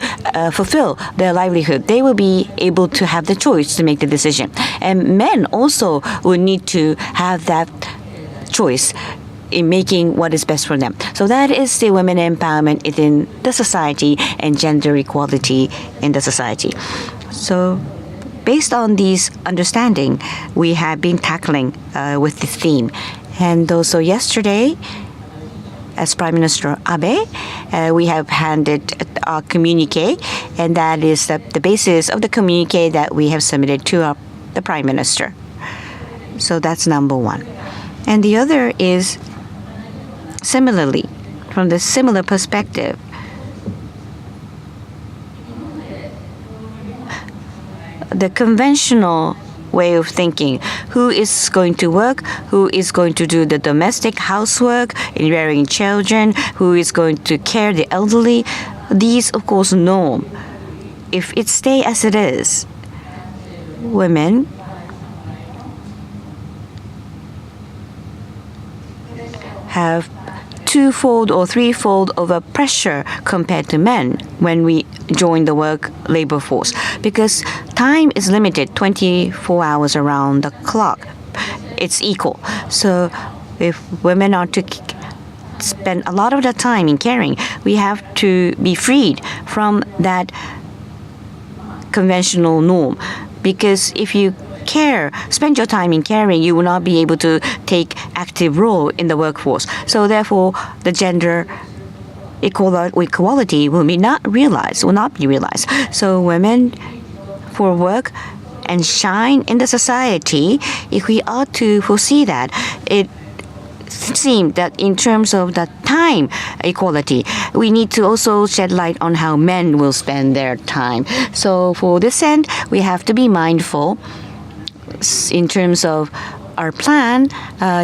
fulfill their livelihood, they will be able to have the choice to make the decision. And men also will need to have that choice in making what is best for them. So that is the women empowerment within the society and gender equality in the society. So based on these understanding, we have been tackling with this theme. And also yesterday, as Prime Minister Abe, we have handed our communique, and that is the basis of the communique that we have submitted to the Prime Minister. So that's number one. And the other is similarly, from the similar perspective, the conventional way of thinking, who is going to work, who is going to do the domestic housework in rearing children, who is going to care the elderly, these of course norm. If it stay as it is, women have twofold or threefold of a pressure compared to men when we join the work labor force, because time is limited, 24 hours around the clock. It's equal. So if women are to spend a lot of the time in caring, we have to be freed from that conventional norm, because if you spend your time in caring, you will not be able to take active role in the workforce. So therefore, the gender equality will not be realized. So women for work and shine in the society, if we are to foresee that, it seems that in terms of the time equality, we need to also shed light on how men will spend their time. So for this end, we have to be mindful in terms of our plan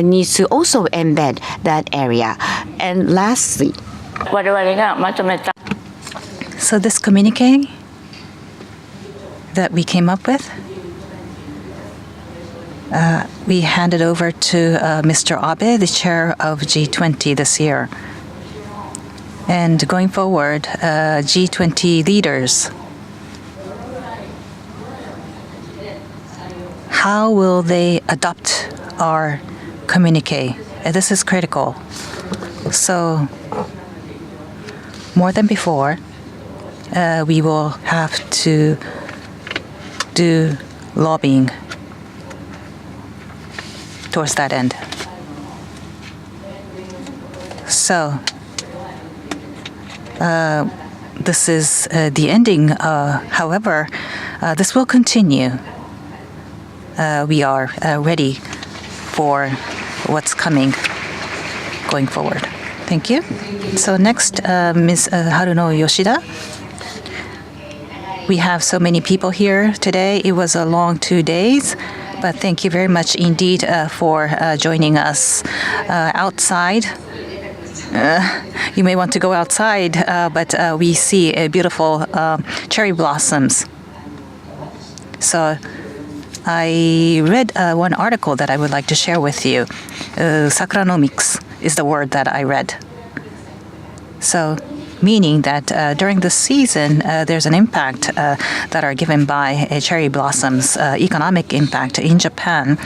needs to also embed that area. And lastly, so this communique that we came up with, we handed over to Mr. Abe, the chair of G20 this year. And going forward, G20 leaders, how will they adopt our communique? This is critical. So, more than before, we will have to do lobbying towards that end. So, this is the ending. However, this will continue. We are ready for what's coming going forward. Thank you. So next, Ms. Haruno Yoshida. We have so many people here today. It was a long 2 days, but thank you very much indeed for joining us outside. You may want to go outside, but we see beautiful cherry blossoms. So I read one article that I would like to share with you. Sakuronomics is the word that I read. So, meaning that during the season, there's an impact that are given by cherry blossoms, economic impact in Japan.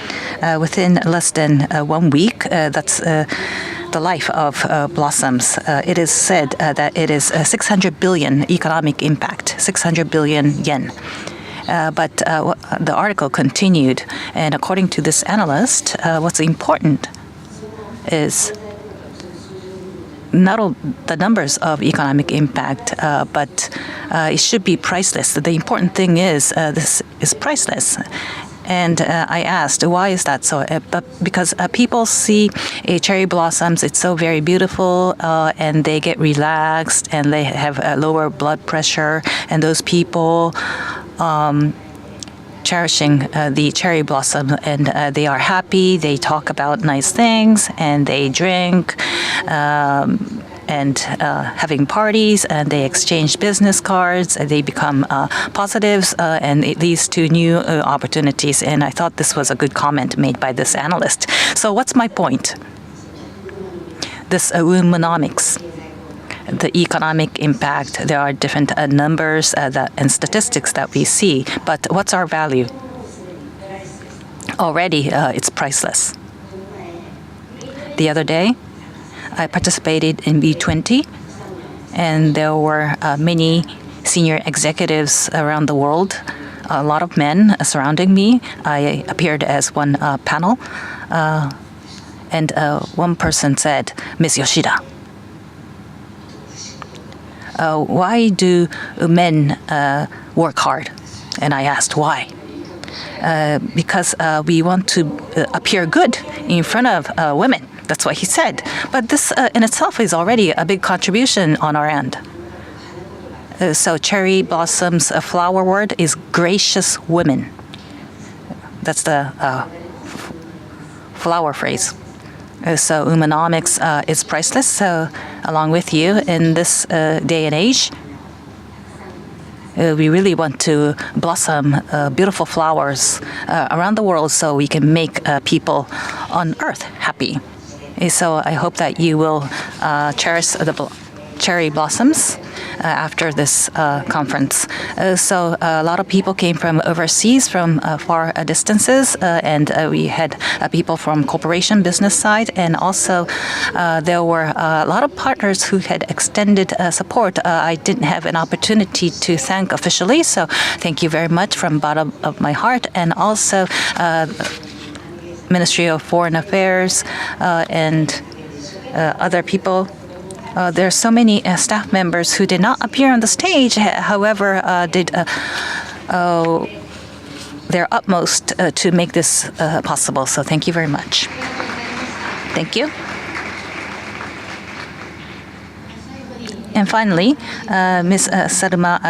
Within less than 1 week, that's the life of blossoms. It is said that it is 600 billion economic impact, 600 billion yen. But the article continued, and according to this analyst, what's important is not all the numbers of economic impact, but it should be priceless. The important thing is this is priceless. And I asked, why is that so? Because people see cherry blossoms, it's so very beautiful, and they get relaxed, and they have lower blood pressure, and those people cherishing the cherry blossom, and they are happy, they talk about nice things, and they drink and having parties, and they exchange business cards, and they become positives, and it leads to new opportunities. And I thought this was a good comment made by this analyst. So what's my point? This womenomics, the economic impact, there are different numbers and statistics that we see, but what's our value? Already, it's priceless. The other day, I participated in W20, and there were many senior executives around the world, a lot of men surrounding me. I appeared as one panel, and one person said, "Ms. Yoshida, why do men work hard?" And I asked why. Because we want to appear good in front of women. That's what he said. But this in itself is already a big contribution on our end. So cherry blossoms flower word is gracious women. That's the flower phrase. So womenomics is priceless. So along with you in this day and age, we really want to blossom beautiful flowers around the world so we can make people on Earth happy. So I hope that you will cherish the cherry blossoms after this conference. So a lot of people came from overseas, from far distances, and we had people from corporation business side, and also there were a lot of partners who had extended support. I didn't have an opportunity to thank officially, so thank you very much from the bottom of my heart, and also Ministry of Foreign Affairs and other people. There are so many staff members who did not appear on the stage, however, did their utmost to make this possible. So thank you very much. Thank you. And finally, Ms. Salma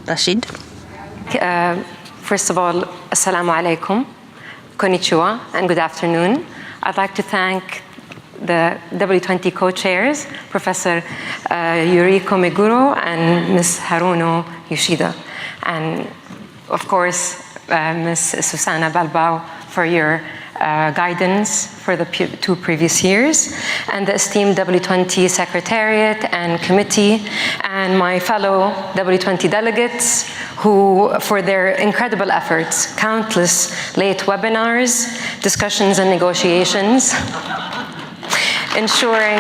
Rashid. First of all, assalamu alaikum, konnichiwa, and good afternoon. I'd like to thank the W20 co-chairs, Professor Yuriko Meguro and Ms. Haruno Yoshida, and of course Ms. Susana Balbao for your guidance for the two previous years, and the esteemed W20 Secretariat and Committee, and my fellow W20 delegates who, for their incredible efforts, countless late webinars, discussions and negotiations, ensuring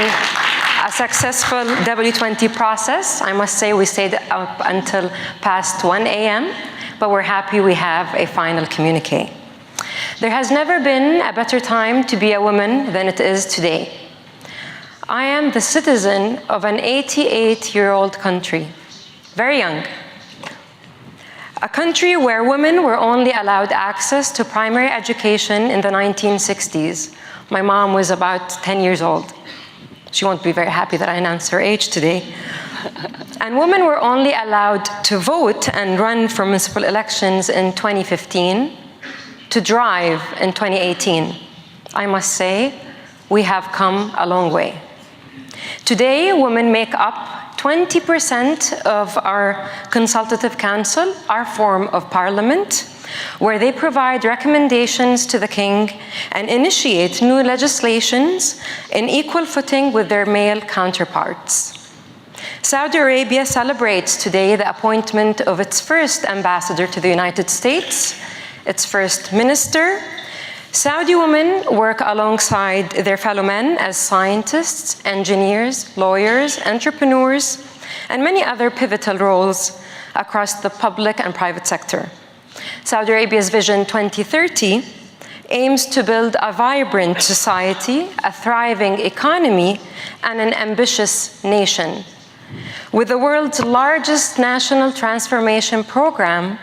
a successful W20 process. I must say we stayed up until past 1 a.m., but we're happy we have a final communique. There has never been a better time to be a woman than it is today. I am the citizen of an 88-year-old country, very young. A country where women were only allowed access to primary education in the 1960s. My mom was about 10 years old. She won't be very happy that I announced her age today. And women were only allowed to vote and run for municipal elections in 2015, to drive in 2018. I must say, we have come a long way. Today, women make up 20% of our consultative council, our form of parliament, where they provide recommendations to the king and initiate new legislations in equal footing with their male counterparts. Saudi Arabia celebrates today the appointment of its first ambassador to the United States, its first minister. Saudi women work alongside their fellow men as scientists, engineers, lawyers, entrepreneurs, and many other pivotal roles across the public and private sector. Saudi Arabia's Vision 2030 aims to build a vibrant society, a thriving economy, and an ambitious nation. With the world's largest national transformation program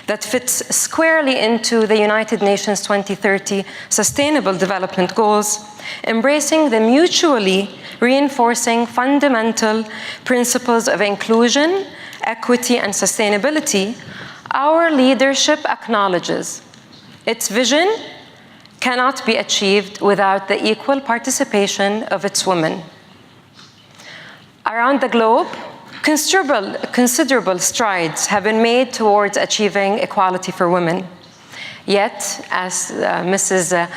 that fits squarely into the United Nations 2030 Sustainable Development Goals, embracing the mutually reinforcing fundamental principles of inclusion, equity, and sustainability, our leadership acknowledges its vision cannot be achieved without the equal participation of its women. Around the globe, considerable strides have been made towards achieving equality for women. Yet, as Mrs.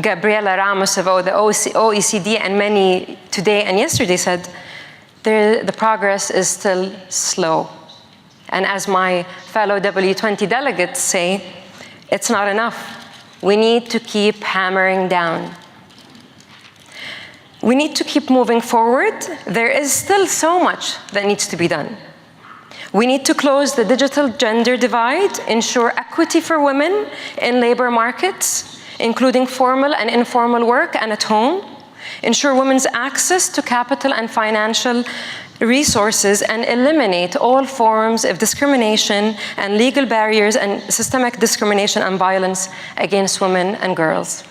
Gabriela Ramos of the OECD and many today and yesterday said, the progress is still slow. And as my fellow W20 delegates say, it's not enough. We need to keep hammering down. We need to keep moving forward. There is still so much that needs to be done. We need to close the digital gender divide, ensure equity for women in labor markets, including formal and informal work and at home, ensure women's access to capital and financial resources, and eliminate all forms of discrimination and legal barriers and systemic discrimination and violence against women and girls.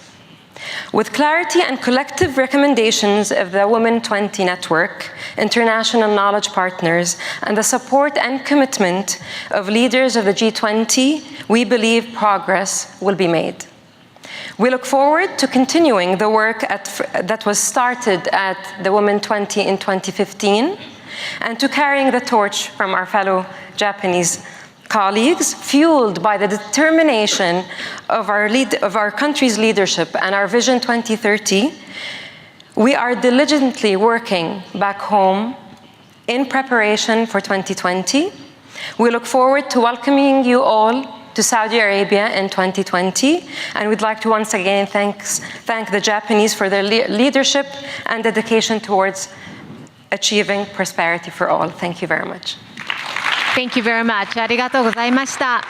With clarity and collective recommendations of the W20 network, international knowledge partners, and the support and commitment of leaders of the G20, we believe progress will be made. We look forward to continuing the work that was started at the W20 in 2015, and to carrying the torch from our fellow Japanese colleagues, fueled by the determination of our country's leadership and our Vision 2030. We are diligently working back home in preparation for 2020. We look forward to welcoming you all to Saudi Arabia in 2020, and we'd like to once again thank the Japanese for their leadership and dedication towards achieving prosperity for all. Thank you very much. Thank you very much. ありがとうございました。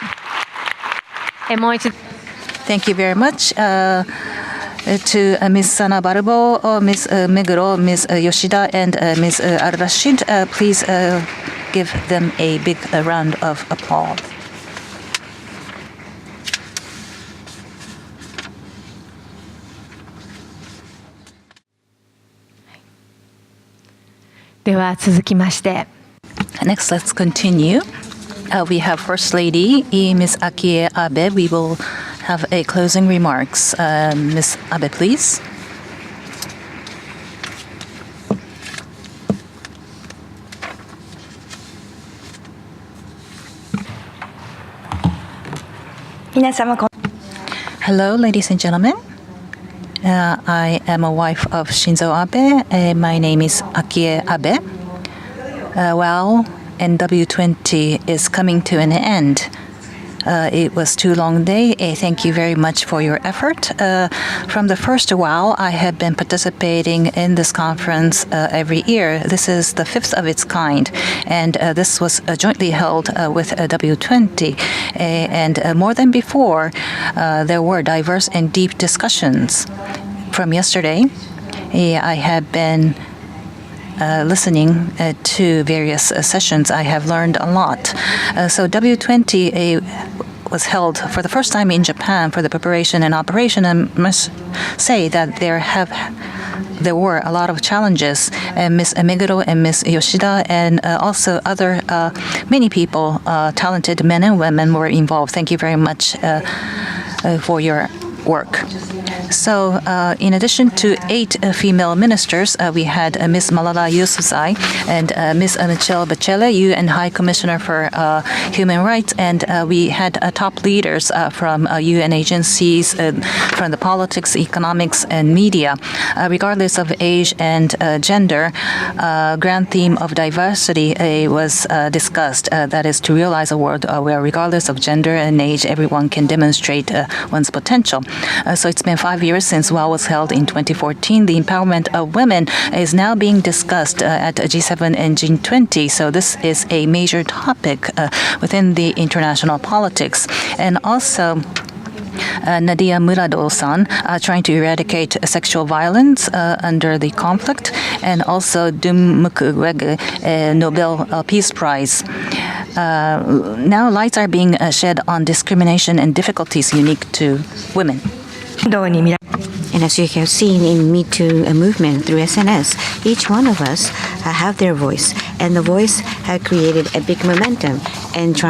もう一度。Thank you very much to Ms. Sana Barbo, Ms. Meguro, Ms. Yoshida, and Ms. Al-Rashid. Please give them a big round of applause. Next, let's continue. We have First Lady, Ms. Akie Abe. We will have a closing remarks. Ms. Abe, please. Hello, ladies and gentlemen. I am a wife of Shinzo Abe. My name is Akie Abe. WAW and W20 is coming to an end. It was too long day. Thank you very much for your effort. From the first WAW, I have been participating in this conference every year. This is the fifth of its kind, and this was jointly held with W20. And more than before, there were diverse and deep discussions. From yesterday, I have been listening to various sessions. I have learned a lot. So W20 was held for the first time in Japan for the preparation and operation. I must say that there were a lot of challenges. Ms. Meguro and Ms. Yoshida and also other many people, talented men and women were involved. Thank you very much for your work. So, in addition to 8 female ministers, we had Ms. Malala Yousafzai and Ms. Michelle Bachelet, UN High Commissioner for Human Rights, and we had top leaders from UN agencies, from the politics, economics, and media. Regardless of age and gender, grand theme of diversity was discussed. That is to realize a world where, regardless of gender and age, everyone can demonstrate one's potential. So it's been 5 years since WAW was held in 2014. The empowerment of women is now being discussed at G7 and G20. So this is a major topic within the international politics. And also, Nadia Murado-san trying to eradicate sexual violence under the conflict, and also Dum Mukwege Nobel Peace Prize. Now lights are being shed on discrimination and difficulties unique to women. And as you have seen in Me Too movement through SNS, each one of us have their voice, and the voice had created a big momentum and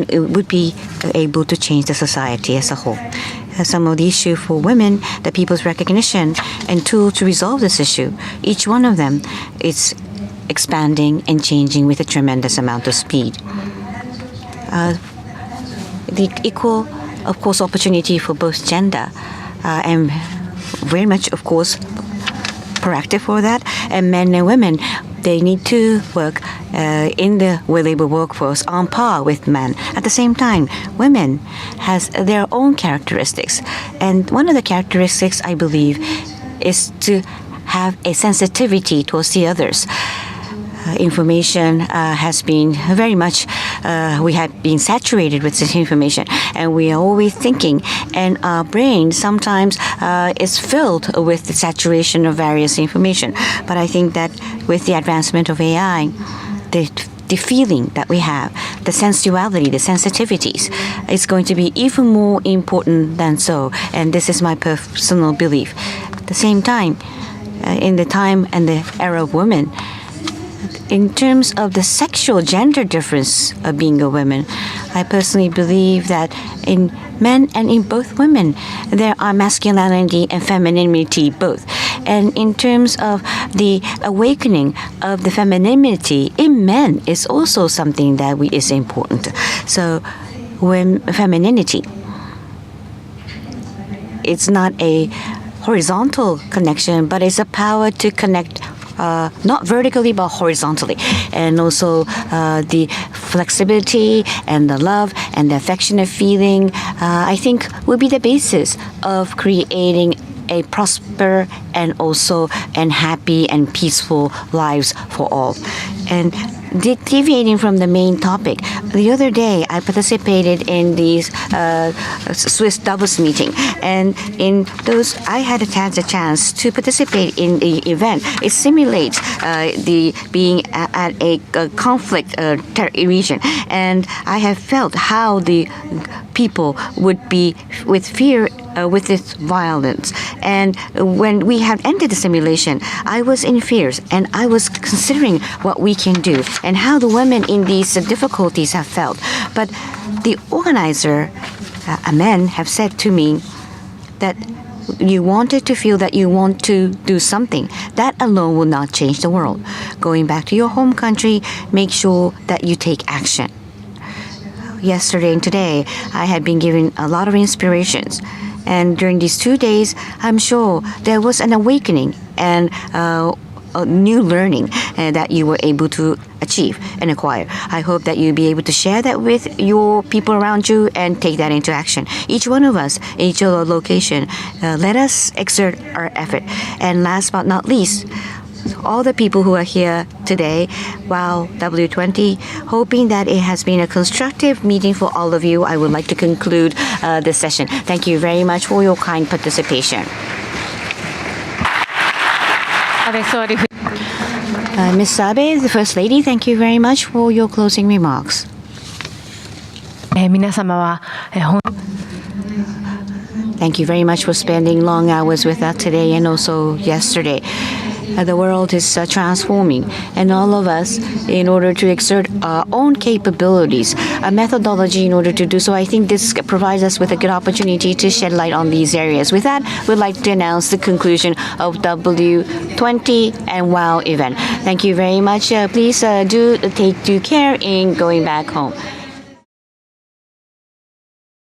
it would be able to change the society as a whole. Some of the issue for women, the people's recognition, and tools to resolve this issue, each one of them is expanding and changing with a tremendous amount of speed. The equal, of course, opportunity for both gender, and very much, of course, proactive for that. And men and women, they need to work in the labor workforce on par with men. At the same time, women has their own characteristics. And one of the characteristics, I believe, is to have a sensitivity towards the others. Information has been very much, we have been saturated with this information, and we are always thinking, and our brain sometimes is filled with the saturation of various information. But I think that with the advancement of AI, the feeling that we have, the sensuality, the sensitivities, is going to be even more important than so. And this is my personal belief. At the same time, in the time and the era of women, in terms of the sexual gender difference of being a woman, I personally believe that in men and in both women, there are masculinity and femininity both. And in terms of the awakening of the femininity in men is also something that is important. So when femininity, it's not a horizontal connection, but it's a power to connect not vertically but horizontally, and also the flexibility and the love and the affectionate feeling, I think will be the basis of creating a prosper and also happy and peaceful lives for all. And deviating from the main topic, the other day I participated in the Swiss doubles meeting, and in those I had a chance to participate in the event. It simulates the being at a conflict region, and I have felt how the people would be with fear with this violence. And when we had entered the simulation, I was in fears, and I was considering what we can do and how the women in these difficulties have felt. But the organizer, men, have said to me that you wanted to feel that you want to do something. That alone will not change the world. Going back to your home country, make sure that you take action. Yesterday and today, I had been given a lot of inspirations. And during these 2 days, I'm sure there was an awakening and a new learning that you were able to achieve and acquire. I hope that you'll be able to share that with your people around you and take that into action. Each one of us, each of our location, let us exert our effort. And last but not least, all the people who are here today, WAW W20, hoping that it has been a constructive meeting for all of you, I would like to conclude this session. Thank you very much for your kind participation. Ms. Abe, the First Lady, thank you very much for your closing remarks. 皆様は Thank you very much for spending long hours with us today and also yesterday. The world is transforming, and all of us, in order to exert our own capabilities, a methodology in order to do so, I think this provides us with a good opportunity to shed light on these areas. With that, we'd like to announce the conclusion of W20 and WOW event. Thank you very much. Please do take due care in going back home.